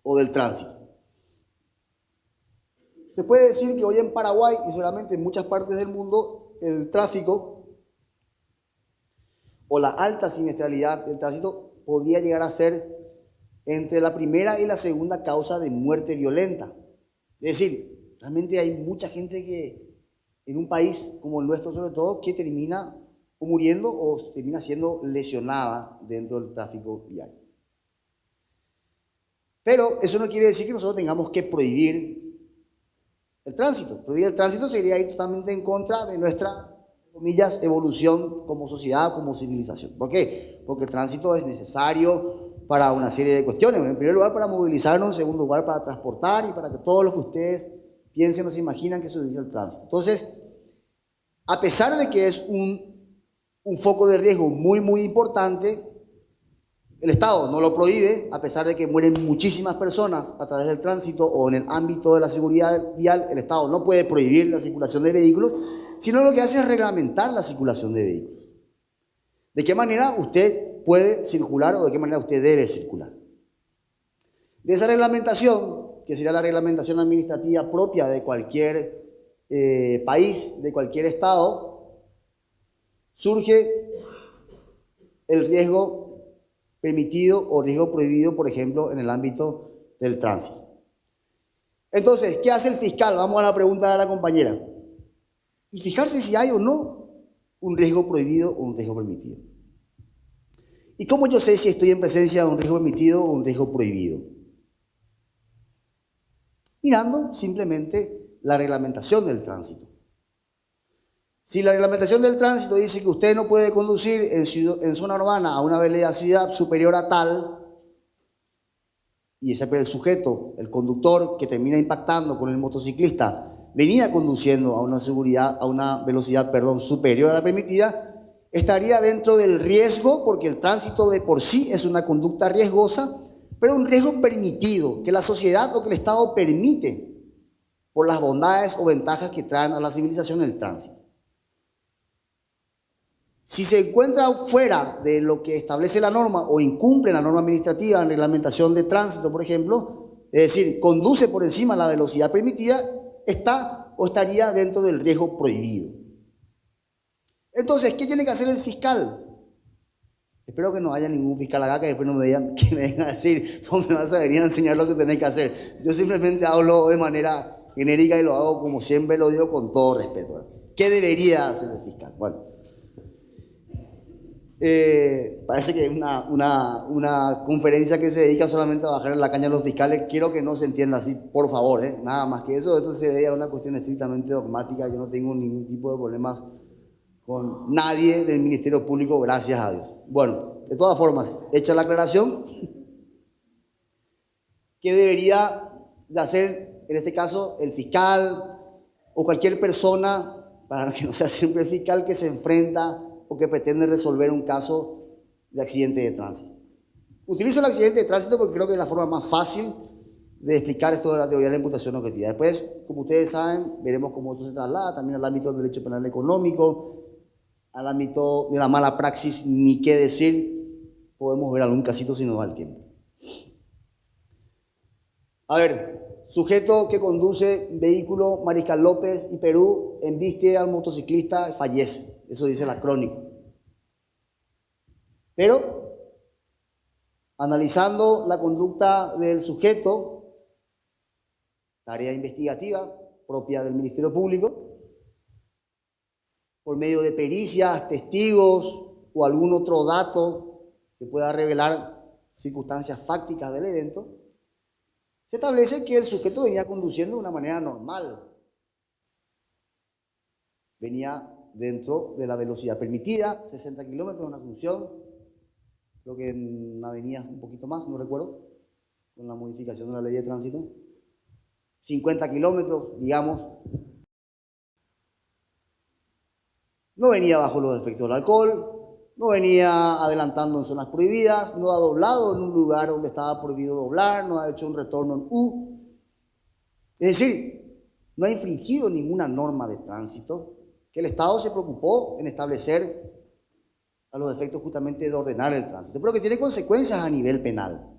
Speaker 2: o del tránsito. Se puede decir que hoy en Paraguay y solamente en muchas partes del mundo el tráfico o la alta siniestralidad del tránsito podría llegar a ser entre la primera y la segunda causa de muerte violenta. Es decir, realmente hay mucha gente que en un país como el nuestro sobre todo que termina o muriendo o termina siendo lesionada dentro del tráfico vial. Pero eso no quiere decir que nosotros tengamos que prohibir el tránsito. Prohibir el tránsito sería ir totalmente en contra de nuestra, comillas, evolución como sociedad, como civilización. ¿Por qué? Porque el tránsito es necesario para una serie de cuestiones. En primer lugar, para movilizarnos. En segundo lugar, para transportar y para que todos los que ustedes piensen o se imaginan que se utiliza el tránsito. Entonces, a pesar de que es un foco de riesgo muy, muy importante, el Estado no lo prohíbe, a pesar de que mueren muchísimas personas a través del tránsito o en el ámbito de la seguridad vial, el Estado no puede prohibir la circulación de vehículos, sino lo que hace es reglamentar la circulación de vehículos. ¿De qué manera usted puede circular o de qué manera usted debe circular? De esa reglamentación, que sería la reglamentación administrativa propia de cualquier país, de cualquier Estado, surge el riesgo permitido o riesgo prohibido, por ejemplo, en el ámbito del tránsito. Entonces, ¿qué hace el fiscal? Vamos a la pregunta de la compañera. Y fijarse si hay o no un riesgo prohibido o un riesgo permitido. ¿Y cómo yo sé si estoy en presencia de un riesgo permitido o un riesgo prohibido? Mirando simplemente la reglamentación del tránsito. Si la reglamentación del tránsito dice que usted no puede conducir en zona urbana a una velocidad superior a tal, y ese el sujeto, el conductor que termina impactando con el motociclista, venía conduciendo a una velocidad superior a la permitida, estaría dentro del riesgo, porque el tránsito de por sí es una conducta riesgosa, pero un riesgo permitido, que la sociedad o que el Estado permite por las bondades o ventajas que traen a la civilización el tránsito. Si se encuentra fuera de lo que establece la norma o incumple la norma administrativa en reglamentación de tránsito, por ejemplo, es decir, conduce por encima de la velocidad permitida, está o estaría dentro del riesgo prohibido. Entonces, ¿qué tiene que hacer el fiscal? Espero que no haya ningún fiscal acá que después no me digan, que me venga a decir, vos me vas a venir a enseñar lo que tenés que hacer. Yo simplemente hablo de manera genérica y lo hago como siempre lo digo con todo respeto. ¿Qué debería hacer el fiscal? Bueno, parece que es una conferencia que se dedica solamente a bajar la caña a los fiscales. Quiero que no se entienda así, por favor, nada más que eso. Esto se debe a una cuestión estrictamente dogmática. Yo no tengo ningún tipo de problemas con nadie del Ministerio Público, gracias a Dios. Bueno, de todas formas, hecha la aclaración, ¿qué debería de hacer en este caso el fiscal o cualquier persona, para que no sea siempre el fiscal, que se enfrenta o que pretende resolver un caso de accidente de tránsito? Utilizo el accidente de tránsito porque creo que es la forma más fácil de explicar esto de la teoría de la imputación objetiva. Después, como ustedes saben, veremos cómo esto se traslada también al ámbito del derecho penal económico, al ámbito de la mala praxis, ni qué decir. Podemos ver algún casito si nos da el tiempo. A ver, sujeto que conduce vehículo Mariscal López y Perú, embiste al motociclista y fallece. Eso dice la crónica. Pero, analizando la conducta del sujeto, tarea investigativa propia del Ministerio Público, por medio de pericias, testigos o algún otro dato que pueda revelar circunstancias fácticas del evento, se establece que el sujeto venía conduciendo de una manera normal. Venía dentro de la velocidad permitida, 60 kilómetros en Asunción, creo que en Avenida un poquito más, no recuerdo, con la modificación de la ley de tránsito, 50 kilómetros, digamos. No venía bajo los efectos del alcohol, no venía adelantando en zonas prohibidas, no ha doblado en un lugar donde estaba prohibido doblar, no ha hecho un retorno en U. Es decir, no ha infringido ninguna norma de tránsito, que el Estado se preocupó en establecer a los efectos justamente de ordenar el tránsito, pero que tiene consecuencias a nivel penal.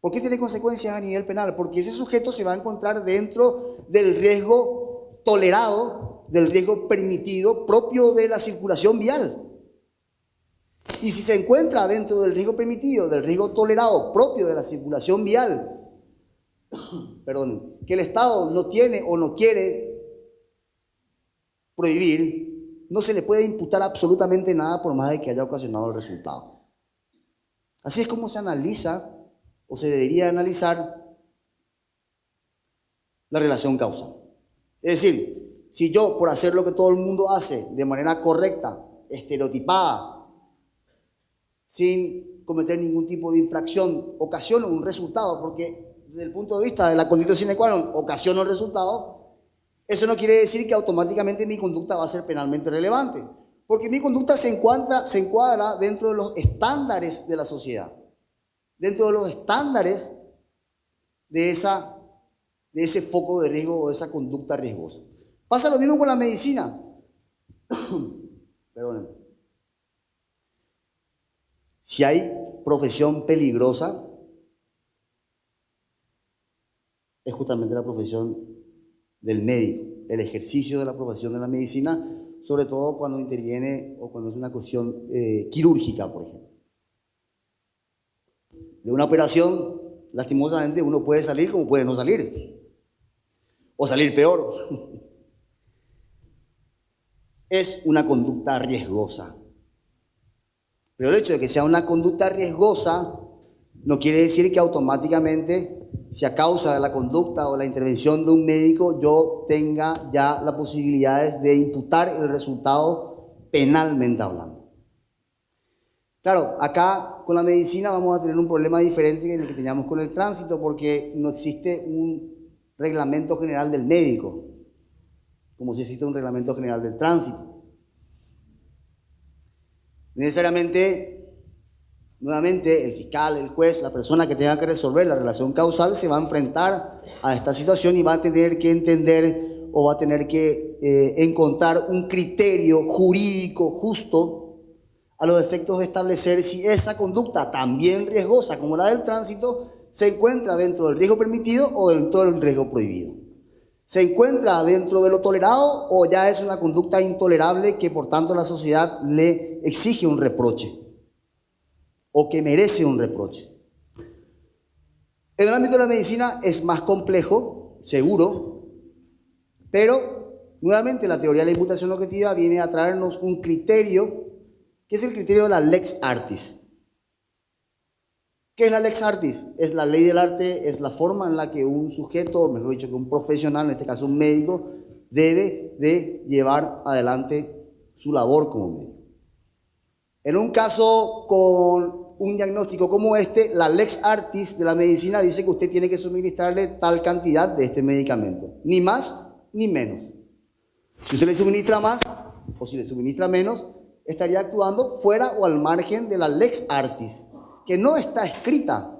Speaker 2: ¿Por qué tiene consecuencias a nivel penal? Porque ese sujeto se va a encontrar dentro del riesgo tolerado, del riesgo permitido propio de la circulación vial. Y si se encuentra dentro del riesgo permitido, del riesgo tolerado propio de la circulación vial, perdón, que el Estado no tiene o no quiere prohibir, no se le puede imputar absolutamente nada por más de que haya ocasionado el resultado. Así es como se analiza o se debería analizar la relación causal. Es decir, si yo, por hacer lo que todo el mundo hace de manera correcta, estereotipada, sin cometer ningún tipo de infracción, ocasiono un resultado, porque desde el punto de vista de la condición sine qua non, ocasiono el resultado, eso no quiere decir que automáticamente mi conducta va a ser penalmente relevante, porque mi conducta se encuadra dentro de los estándares de la sociedad, dentro de los estándares de ese foco de riesgo o de esa conducta riesgosa. Pasa lo mismo con la medicina. Perdónenme. Si hay profesión peligrosa, es justamente la profesión del médico, el ejercicio de la profesión de la medicina, sobre todo cuando interviene o cuando es una cuestión quirúrgica, por ejemplo. De una operación, lastimosamente, uno puede salir como puede no salir, o salir peor. Es una conducta riesgosa. Pero el hecho de que sea una conducta riesgosa no quiere decir que automáticamente, si a causa de la conducta o la intervención de un médico, yo tenga ya las posibilidades de imputar el resultado penalmente hablando. Claro, acá con la medicina vamos a tener un problema diferente que el que teníamos con el tránsito, porque no existe un reglamento general del médico, como si existe un reglamento general del tránsito. Necesariamente, nuevamente, el fiscal, el juez, la persona que tenga que resolver la relación causal se va a enfrentar a esta situación y va a tener que entender o va a tener que encontrar un criterio jurídico justo a los efectos de establecer si esa conducta también riesgosa como la del tránsito se encuentra dentro del riesgo permitido o dentro del riesgo prohibido. ¿Se encuentra dentro de lo tolerado o ya es una conducta intolerable que por tanto la sociedad le exige un reproche o que merece un reproche? En el ámbito de la medicina es más complejo, seguro, pero nuevamente la teoría de la imputación objetiva viene a traernos un criterio que es el criterio de la lex artis. ¿Qué es la lex artis? Es la ley del arte, es la forma en la que un sujeto, o mejor dicho, que un profesional, en este caso un médico, debe de llevar adelante su labor como médico. En un caso con un diagnóstico como este, la lex artis de la medicina dice que usted tiene que suministrarle tal cantidad de este medicamento, ni más ni menos. Si usted le suministra más o si le suministra menos, estaría actuando fuera o al margen de la lex artis, que no está escrita.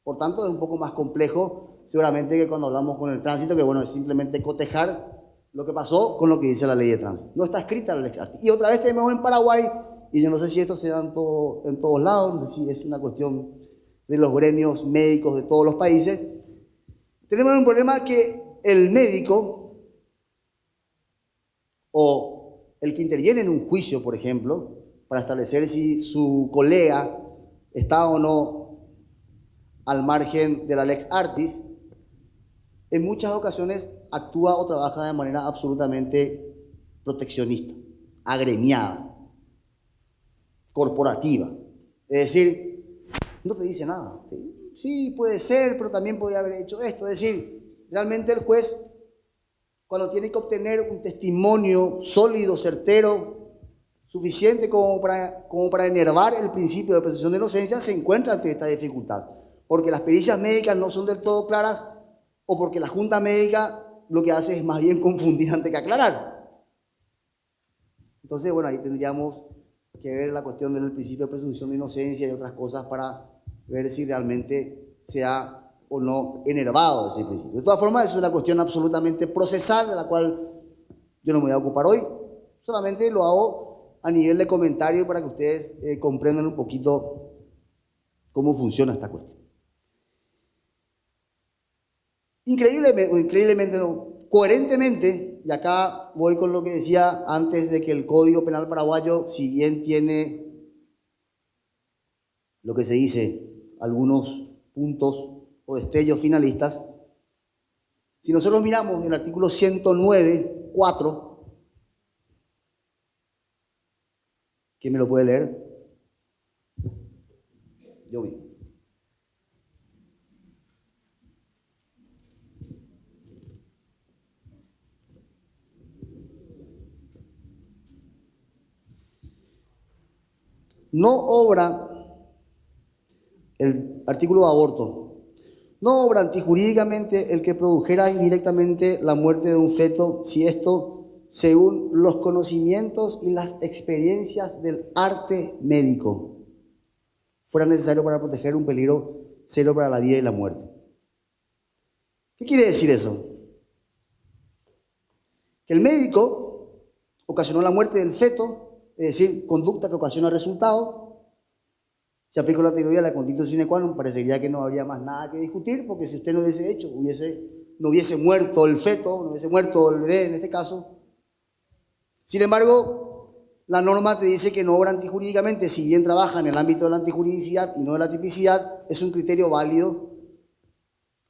Speaker 2: Por tanto, es un poco más complejo, seguramente, que cuando hablamos con el tránsito, que bueno, es simplemente cotejar lo que pasó con lo que dice la ley de tránsito. No está escrita la lex artis. Y otra vez tenemos en Paraguay, y yo no sé si esto se da en todos lados, no sé si es una cuestión de los gremios médicos de todos los países, tenemos un problema que el médico o el que interviene en un juicio, por ejemplo, para establecer si su colega está o no al margen de la lex artis, en muchas ocasiones actúa o trabaja de manera absolutamente proteccionista, agremiada, corporativa. Es decir, no te dice nada. Sí, puede ser, pero también podría haber hecho esto. Es decir, realmente el juez, cuando tiene que obtener un testimonio sólido, certero, suficiente como para enervar el principio de presunción de inocencia, se encuentra ante esta dificultad. Porque las pericias médicas no son del todo claras o porque la junta médica lo que hace es más bien confundir antes que aclarar. Entonces, bueno, ahí tendríamos que ver la cuestión del principio de presunción de inocencia y otras cosas para ver si realmente se ha o no enervado ese principio. De todas formas, es una cuestión absolutamente procesal de la cual yo no me voy a ocupar hoy, solamente lo hago a nivel de comentario para que ustedes comprendan un poquito cómo funciona esta cuestión. Increíblemente no, coherentemente, y acá voy con lo que decía antes de que el Código Penal paraguayo, si bien tiene lo que se dice, algunos puntos o destellos finalistas, si nosotros miramos el artículo 109, 4, ¿quién me lo puede leer? Yo mismo. No obra, el artículo de aborto, no obra antijurídicamente el que produjera indirectamente la muerte de un feto, si esto, según los conocimientos y las experiencias del arte médico, fuera necesario para proteger un peligro serio para la vida y la muerte. ¿Qué quiere decir eso? Que el médico ocasionó la muerte del feto, es decir, conducta que ocasiona resultado. Se aplicó la teoría de la condición sine qua non, parecería que no habría más nada que discutir, porque si usted no hubiese hecho, no hubiese muerto el feto, no hubiese muerto el bebé en este caso, Sin embargo, la norma te dice que no obra antijurídicamente, si bien trabaja en el ámbito de la antijuridicidad y no de la tipicidad, es un criterio válido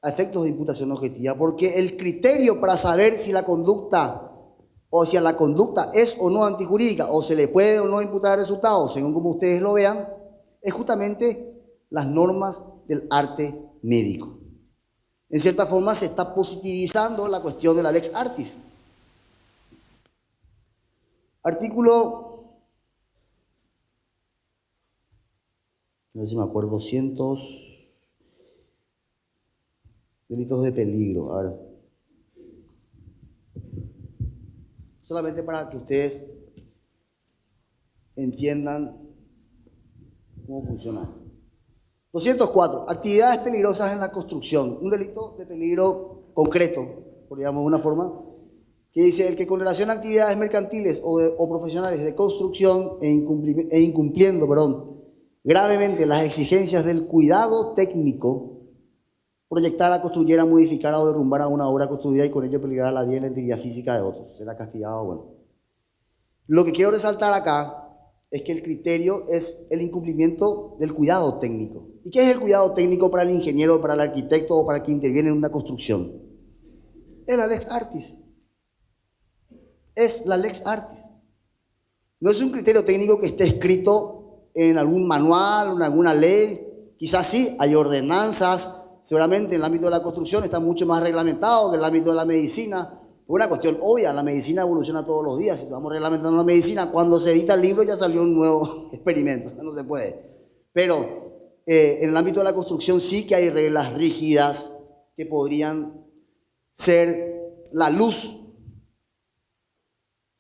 Speaker 2: a efectos de imputación objetiva, porque el criterio para saber si la conducta o si a la conducta es o no antijurídica, o se le puede o no imputar resultados, según como ustedes lo vean, es justamente las normas del arte médico. En cierta forma se está positivizando la cuestión de la lex artis. Artículo, a ver si me acuerdo, 200, delitos de peligro. A ver, solamente para que ustedes entiendan cómo funciona. 204, actividades peligrosas en la construcción. Un delito de peligro concreto, por llamarlo de una forma, que dice: el que con relación a actividades mercantiles o profesionales de construcción incumpliendo gravemente las exigencias del cuidado técnico, proyectara, construyera, modificara o derrumbara una obra construida y con ello peligrara la vida y la integridad física de otros, será castigado. Bueno, lo que quiero resaltar acá es que el criterio es el incumplimiento del cuidado técnico. ¿Y qué es el cuidado técnico para el ingeniero, para el arquitecto o para quien interviene en una construcción? Es la lex artis. Es la lex artis. No es un criterio técnico que esté escrito en algún manual o en alguna ley. Quizás sí, hay ordenanzas. Seguramente en el ámbito de la construcción está mucho más reglamentado que en el ámbito de la medicina. Por una cuestión obvia, la medicina evoluciona todos los días. Si estamos reglamentando la medicina, cuando se edita el libro ya salió un nuevo experimento. No se puede. Pero en el ámbito de la construcción sí que hay reglas rígidas que podrían ser la luz,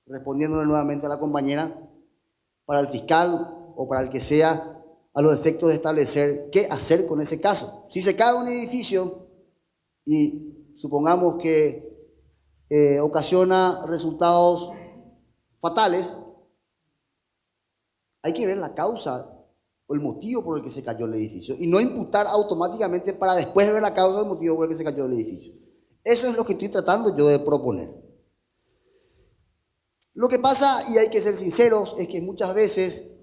Speaker 2: respondiéndole nuevamente a la compañera, para el fiscal o para el que sea, a los efectos de establecer qué hacer con ese caso. Si se cae un edificio y supongamos que ocasiona resultados fatales, hay que ver la causa o el motivo por el que se cayó el edificio y no imputar automáticamente para después ver la causa o el motivo por el que se cayó el edificio. Eso es lo que estoy tratando yo de proponer. Lo que pasa, y hay que ser sinceros, es que muchas veces,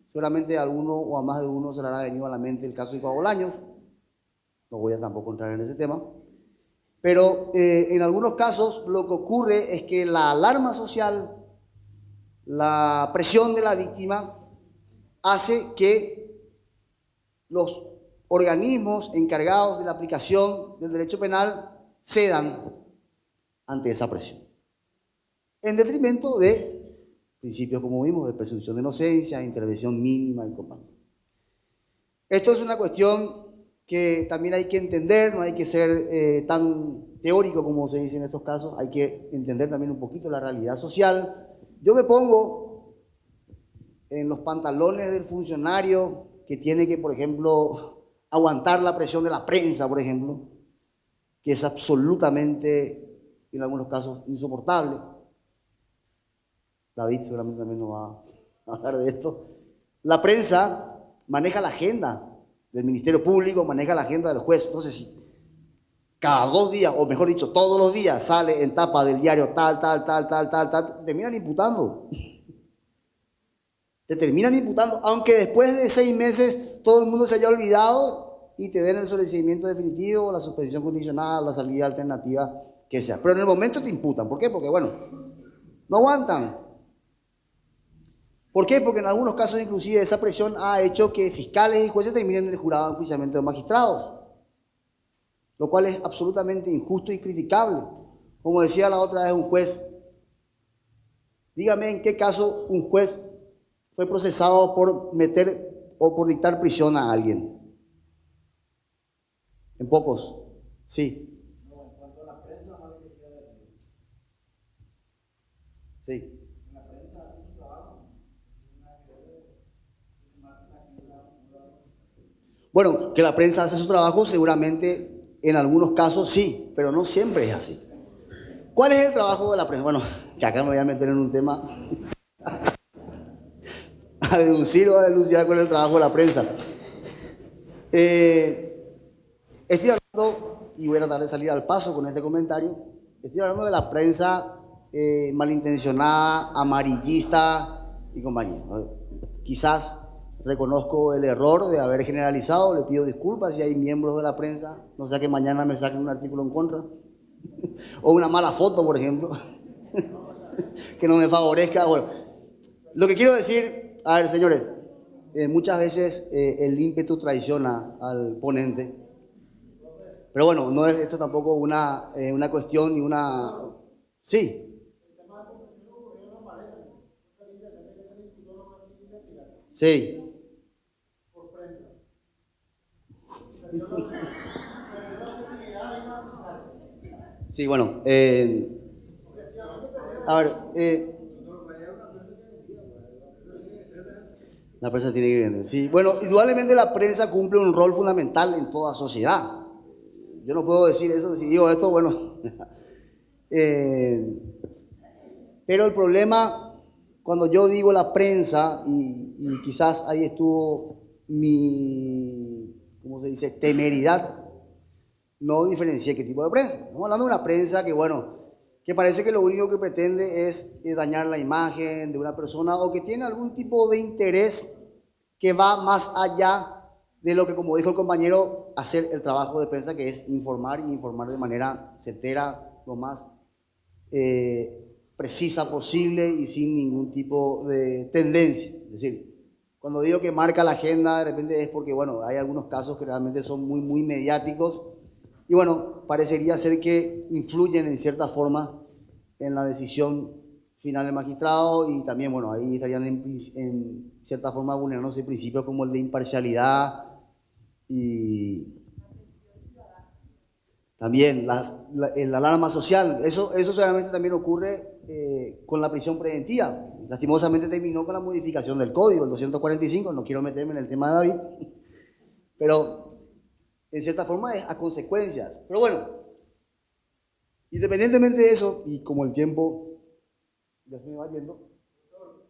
Speaker 2: seguramente a alguno o a más de uno se le habrá venido a la mente el caso de Bolaños, no voy a tampoco entrar en ese tema, pero en algunos casos lo que ocurre es que la alarma social, la presión de la víctima, hace que los organismos encargados de la aplicación del derecho penal cedan ante esa presión, en detrimento de principios, como vimos, de presunción de inocencia, intervención mínima y comando. Esto es una cuestión que también hay que entender, no hay que ser tan teórico como se dice en estos casos, hay que entender también un poquito la realidad social. Yo me pongo en los pantalones del funcionario que tiene que, por ejemplo, aguantar la presión de la prensa, por ejemplo, que es absolutamente, en algunos casos, insoportable. David seguramente también nos va a hablar de esto. La prensa maneja la agenda del Ministerio Público, maneja la agenda del juez. Entonces, si cada 2 días, o mejor dicho, todos los días sale en tapa del diario tal, te terminan imputando. Te terminan imputando, aunque después de 6 meses todo el mundo se haya olvidado y te den el sometimiento definitivo, la suspensión condicional, la salida alternativa, que sea. Pero en el momento te imputan. ¿Por qué? Porque, bueno, no aguantan. ¿Por qué? Porque en algunos casos inclusive esa presión ha hecho que fiscales y jueces terminen en el jurado de enjuiciamiento de magistrados, lo cual es absolutamente injusto y criticable. Como decía la otra vez un juez, dígame en qué caso un juez fue procesado por meter o por dictar prisión a alguien. En pocos, sí.
Speaker 3: No, en cuanto a la prensa, más que quiero decir.
Speaker 2: Sí.
Speaker 3: La prensa hace su trabajo.
Speaker 2: Bueno, que la prensa hace su trabajo seguramente en algunos casos sí, pero no siempre es así. ¿Cuál es el trabajo de la prensa? Bueno, que acá me voy a meter en un tema a deducir o a denunciar cuál es el trabajo de la prensa. Estoy hablando, y voy a tratar de salir al paso con este comentario, estoy hablando de la prensa malintencionada, amarillista y compañía. Quizás reconozco el error de haber generalizado, le pido disculpas si hay miembros de la prensa, no sea que mañana me saquen un artículo en contra, o una mala foto, por ejemplo, que no me favorezca. Bueno, lo que quiero decir, a ver, señores, muchas veces el ímpetu traiciona al ponente, pero bueno, no es esto tampoco una cuestión ni una... Sí. Sí. Sí, bueno, a ver, la prensa tiene que vender. Sí, bueno, indudablemente la prensa cumple un rol fundamental en toda sociedad. Yo no puedo decir eso, si digo esto, bueno. Pero el problema, cuando yo digo la prensa, y quizás ahí estuvo mi, ¿cómo se dice?, temeridad, no diferencié qué tipo de prensa. Estamos hablando de una prensa que, bueno, que parece que lo único que pretende es dañar la imagen de una persona o que tiene algún tipo de interés que va más allá de lo que, como dijo el compañero, hacer el trabajo de prensa, que es informar y informar de manera certera, lo más precisa posible y sin ningún tipo de tendencia. Es decir, cuando digo que marca la agenda, de repente es porque, bueno, hay algunos casos que realmente son muy, muy mediáticos y, bueno, parecería ser que influyen en cierta forma en la decisión final del magistrado y también, bueno, ahí estarían en cierta forma vulnerándose principios como el de imparcialidad y también la alarma social. Eso seguramente también ocurre con la prisión preventiva. Lastimosamente terminó con la modificación del código, el 245, no quiero meterme en el tema de David, pero en cierta forma es a consecuencias. Pero bueno, independientemente de eso, y como el tiempo ya se me va yendo.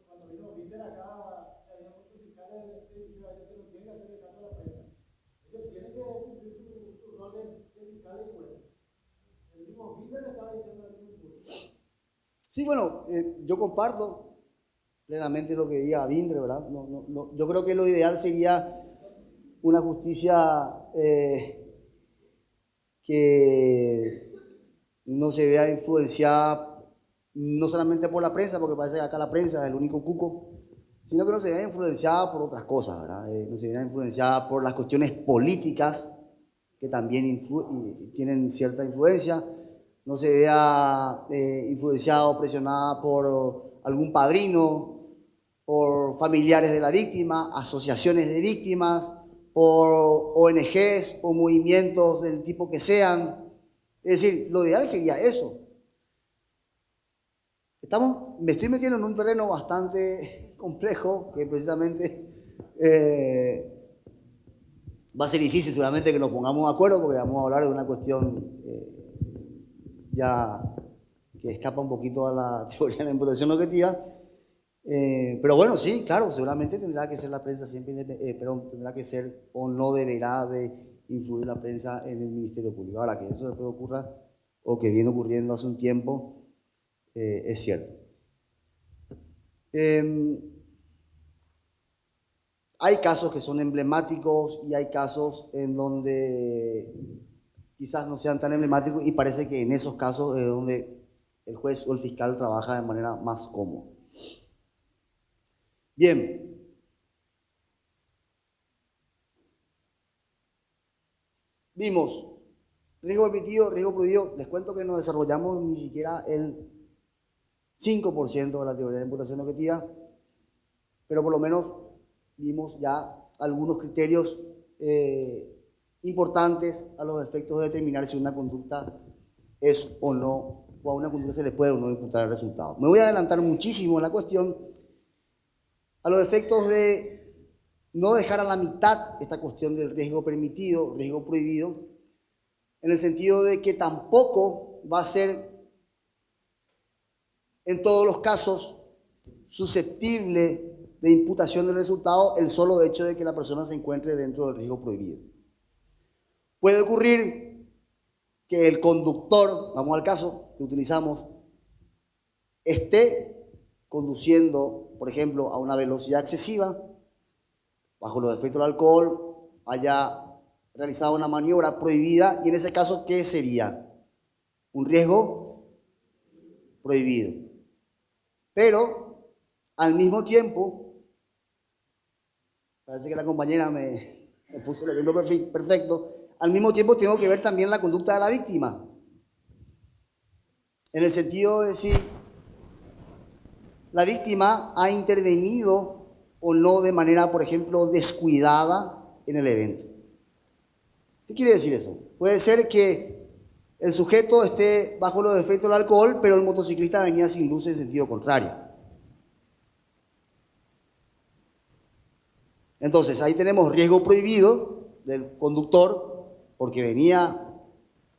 Speaker 3: Cuando vino Víctor acá, se había justificado el fiscal que no tiene que hacer caso a la prensa. Ellos tienen que cumplir su rol de fiscal y juez. El mismo Víctor le estaba diciendo al mismo.
Speaker 2: Sí, bueno, yo comparto plenamente lo que diga Vindre, ¿verdad? Yo creo que lo ideal sería una justicia que no se vea influenciada no solamente por la prensa, porque parece que acá la prensa es el único cuco, sino que no se vea influenciada por otras cosas, ¿verdad? No se vea influenciada por las cuestiones políticas, que también tienen cierta influencia, no se vea influenciada o presionada por algún padrino, por familiares de la víctima, asociaciones de víctimas, por ONGs o movimientos del tipo que sean. Es decir, lo ideal sería eso. Me estoy metiendo en un terreno bastante complejo que precisamente va a ser difícil seguramente que nos pongamos de acuerdo porque vamos a hablar de una cuestión ya que escapa un poquito a la teoría de la imputación objetiva. Pero bueno, sí, claro, seguramente tendrá que ser la prensa siempre, tendrá que ser o no deberá de influir la prensa en el Ministerio Público. Ahora, que eso después ocurra o que viene ocurriendo hace un tiempo, es cierto. Hay casos que son emblemáticos y hay casos en donde quizás no sean tan emblemáticos y parece que en esos casos es donde el juez o el fiscal trabaja de manera más cómoda. Bien. Vimos riesgo permitido, riesgo prohibido. Les cuento que no desarrollamos ni siquiera el 5% de la teoría de imputación objetiva, pero por lo menos vimos ya algunos criterios importantes a los efectos de determinar si una conducta es o no, o a una conducta se le puede o no imputar el resultado. Me voy a adelantar muchísimo en la cuestión a los efectos de no dejar a la mitad esta cuestión del riesgo permitido, riesgo prohibido, en el sentido de que tampoco va a ser en todos los casos susceptible de imputación del resultado el solo hecho de que la persona se encuentre dentro del riesgo prohibido. Puede ocurrir que el conductor, vamos al caso que utilizamos, esté conduciendo, por ejemplo, a una velocidad excesiva, bajo los efectos del alcohol, haya realizado una maniobra prohibida, y en ese caso, ¿qué sería? Un riesgo prohibido. Pero, al mismo tiempo, parece que la compañera me puso el ejemplo perfecto, al mismo tiempo tengo que ver también la conducta de la víctima. En el sentido de si la víctima ha intervenido o no de manera, por ejemplo, descuidada en el evento. ¿Qué quiere decir eso? Puede ser que el sujeto esté bajo los efectos del alcohol, pero el motociclista venía sin luces en sentido contrario. Entonces, ahí tenemos riesgo prohibido del conductor porque venía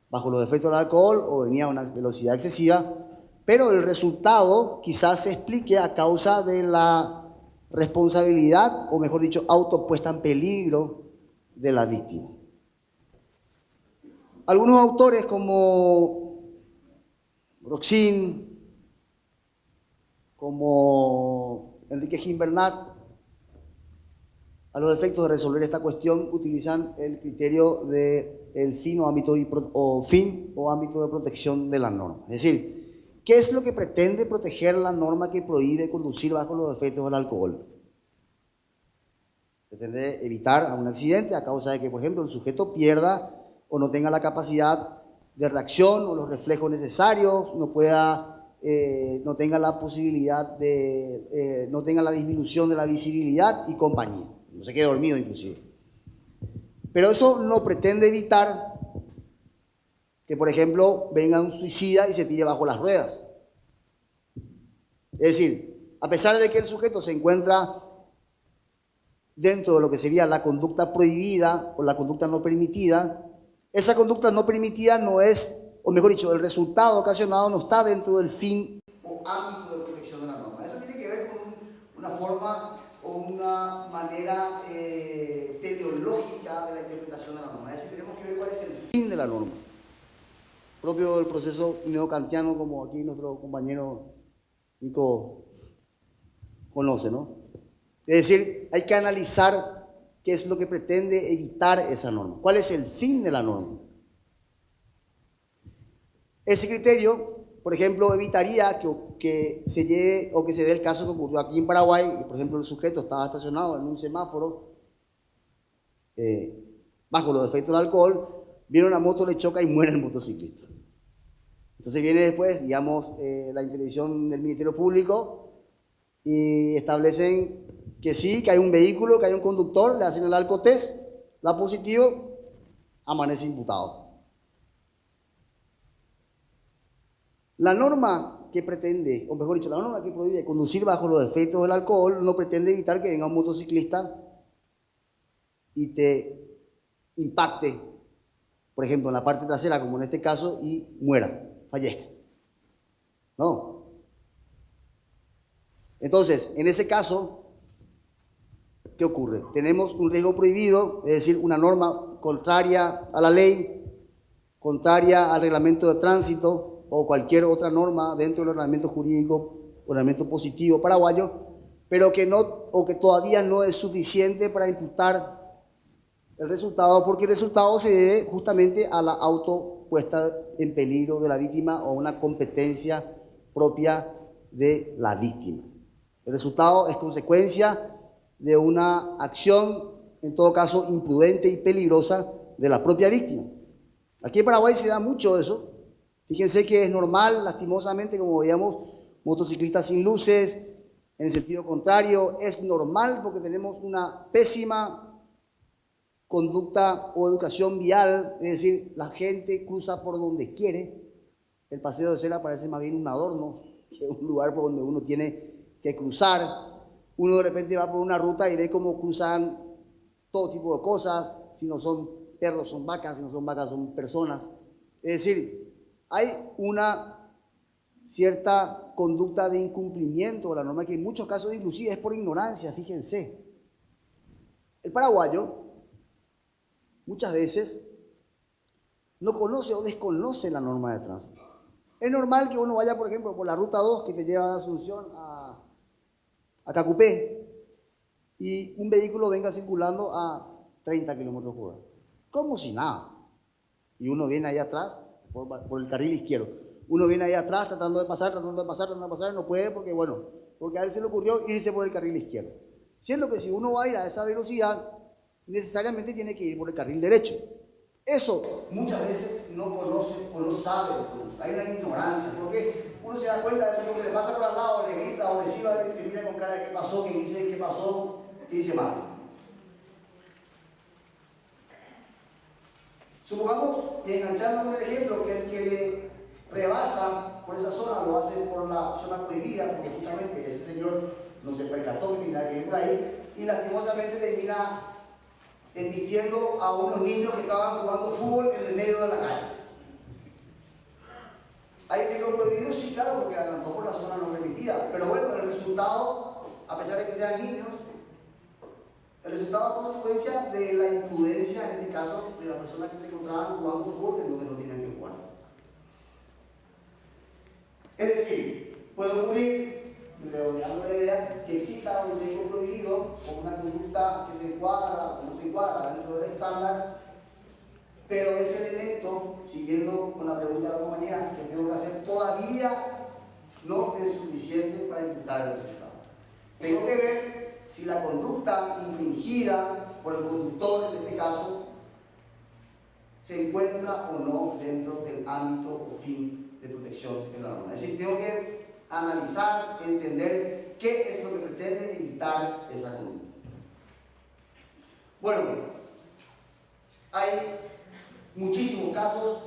Speaker 2: bajo los efectos del alcohol o venía a una velocidad excesiva, pero el resultado quizás se explique a causa de la responsabilidad, o mejor dicho, autopuesta en peligro de la víctima. Algunos autores como Roxin, como Enrique Gimbernat, a los efectos de resolver esta cuestión utilizan el criterio del fin o ámbito de protección de la norma. Es decir, ¿qué es lo que pretende proteger la norma que prohíbe conducir bajo los efectos del alcohol? Pretende evitar un accidente a causa de que, por ejemplo, el sujeto pierda o no tenga la capacidad de reacción o los reflejos necesarios, no tenga la posibilidad de, no tenga la disminución de la visibilidad y compañía. No se quede dormido inclusive. Pero eso no pretende evitar que, por ejemplo, venga un suicida y se tire bajo las ruedas. Es decir, a pesar de que el sujeto se encuentra dentro de lo que sería la conducta prohibida o la conducta no permitida, esa conducta no permitida no es, o mejor dicho, el resultado ocasionado no está dentro del fin o ámbito de protección de la norma. Eso tiene que ver con una forma o una manera teleológica de la interpretación de la norma. Es decir, tenemos que ver cuál es el fin de la norma, propio del proceso neocantiano, como aquí nuestro compañero Nico conoce, ¿no? Es decir, hay que analizar qué es lo que pretende evitar esa norma, cuál es el fin de la norma. Ese criterio, por ejemplo, evitaría que se lleve o que se dé el caso que ocurrió aquí en Paraguay, que, por ejemplo, el sujeto estaba estacionado en un semáforo bajo los efectos del alcohol, viene una moto, le choca y muere el motociclista. Entonces viene después, digamos, la intervención del Ministerio Público y establecen que sí, que hay un vehículo, que hay un conductor, le hacen el alcotest, da positivo, amanece imputado. La norma que pretende, o mejor dicho, la norma que prohíbe conducir bajo los efectos del alcohol no pretende evitar que venga un motociclista y te impacte, por ejemplo, en la parte trasera, como en este caso, y muera, fallezca. No. Entonces, en ese caso, ¿qué ocurre? Tenemos un riesgo prohibido, es decir, una norma contraria a la ley, contraria al reglamento de tránsito o cualquier otra norma dentro del ordenamiento jurídico, ordenamiento positivo paraguayo, pero que todavía no es suficiente para imputar el resultado, porque el resultado se debe justamente a la autopuesta en peligro de la víctima o una competencia propia de la víctima. El resultado es consecuencia de una acción, en todo caso, imprudente y peligrosa de la propia víctima. Aquí en Paraguay se da mucho eso. Fíjense que es normal, lastimosamente, como veíamos, motociclistas sin luces. En el sentido contrario, es normal porque tenemos una pésima conducta o educación vial, es decir, la gente cruza por donde quiere. El paseo de cera parece más bien un adorno que un lugar por donde uno tiene que cruzar. Uno de repente va por una ruta y ve cómo cruzan todo tipo de cosas, si no son perros son vacas, si no son vacas son personas. Es decir, hay una cierta conducta de incumplimiento de la norma que en muchos casos inclusive es por ignorancia, fíjense. El paraguayo muchas veces no conoce o desconoce la norma de tránsito. Es normal que uno vaya, por ejemplo, por la ruta 2 que te lleva de Asunción a Cacupé y un vehículo venga circulando a 30 kilómetros por hora, como si nada. Y uno viene ahí atrás, por el carril izquierdo. Uno viene ahí atrás tratando de pasar, y no puede porque, bueno, porque a él se le ocurrió irse por el carril izquierdo. Siendo que si uno va a ir a esa velocidad, necesariamente tiene que ir por el carril derecho. Eso muchas veces no conoce o no sabe, hay una ignorancia, porque uno se da cuenta de eso, porque le pasa por al lado, le grita o le silba, le mira con cara de qué pasó, que dice qué pasó, y dice mal. Supongamos, y enganchando con el ejemplo, que el que le rebasa por esa zona lo hace por la zona prohibida, porque justamente ese señor no se percató que tenía que ir por ahí, y lastimosamente termina embistiendo a unos niños que estaban jugando fútbol en el medio de la calle. ¿Hay peligro prohibido? Sí, claro, porque adelantó por la zona no permitida. Pero bueno, el resultado, a pesar de que sean niños, el resultado es consecuencia de la imprudencia, en este caso, de las personas que se encontraban jugando fútbol en donde no tenían que jugar. Es decir, puede ocurrir, redondeando la idea, que exista un peligro prohibido o una conducta que se encuadra o no se encuadra dentro del estándar, pero ese elemento, siguiendo con la pregunta de la compañera, que tengo que hacer todavía no es suficiente para imputar el resultado. Tengo que ver si la conducta infringida por el conductor, en este caso, se encuentra o no dentro del ámbito o fin de protección de la norma. Es decir, tengo que analizar, entender qué es lo que pretende evitar esa conducta. Bueno, hay muchísimos casos,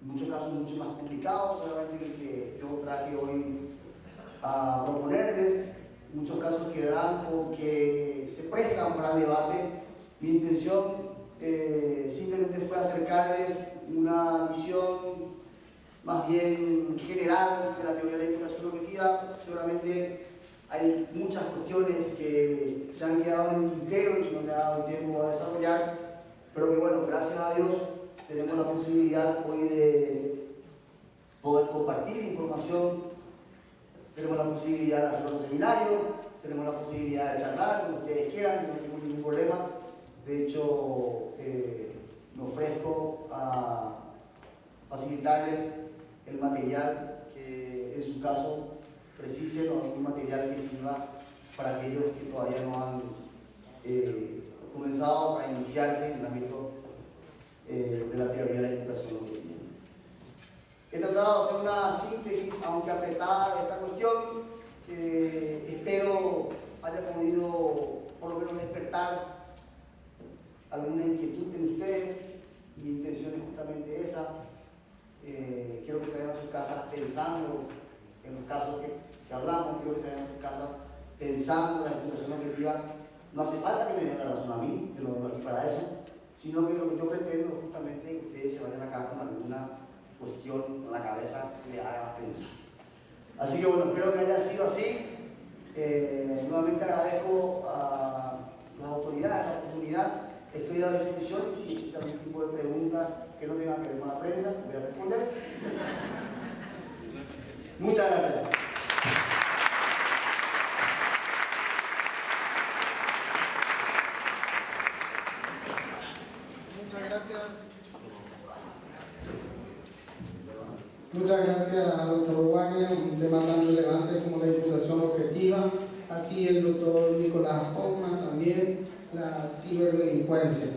Speaker 2: muchos casos mucho más complicados, solamente el que yo traje hoy a proponerles, muchos casos que dan o que se prestan para el debate. Mi intención simplemente fue acercarles una visión más bien general de la teoría de la imputación objetiva. Seguramente hay muchas cuestiones que se han quedado en el tintero y que no me ha dado el tiempo a desarrollar, pero que bueno, gracias a Dios tenemos la posibilidad hoy de poder compartir información, tenemos la posibilidad de hacer un seminario, tenemos la posibilidad de charlar como ustedes quieran, no tengo ningún problema. De hecho, me ofrezco a facilitarles el material que en su caso precisen o algún material que sirva para aquellos que todavía no han comenzado a iniciarse en el ámbito de la teoría de la imputación objetiva. He tratado de hacer una síntesis, aunque apretada, de esta cuestión. Espero haya podido por lo menos despertar alguna inquietud en ustedes. Mi intención es justamente esa. Quiero que se vayan a sus casas pensando en los casos que hablamos, quiero que se vayan a sus casas pensando en la imputación objetiva. No hace falta que me den la razón a mí, que lo doy aquí para eso, sino que lo que yo pretendo es justamente que ustedes se vayan acá con alguna cuestión en la cabeza que les haga pensar. Así que bueno, espero que haya sido así. Nuevamente agradezco a las autoridades la oportunidad. Estoy a la disposición y si existe algún tipo de preguntas que no tengan que ver con la prensa, voy a responder. Muchas gracias.
Speaker 1: Muchas gracias al doctor Wagner, un tema tan relevante como la imputación objetiva, así el doctor Nicolás Hoffman también, la ciberdelincuencia.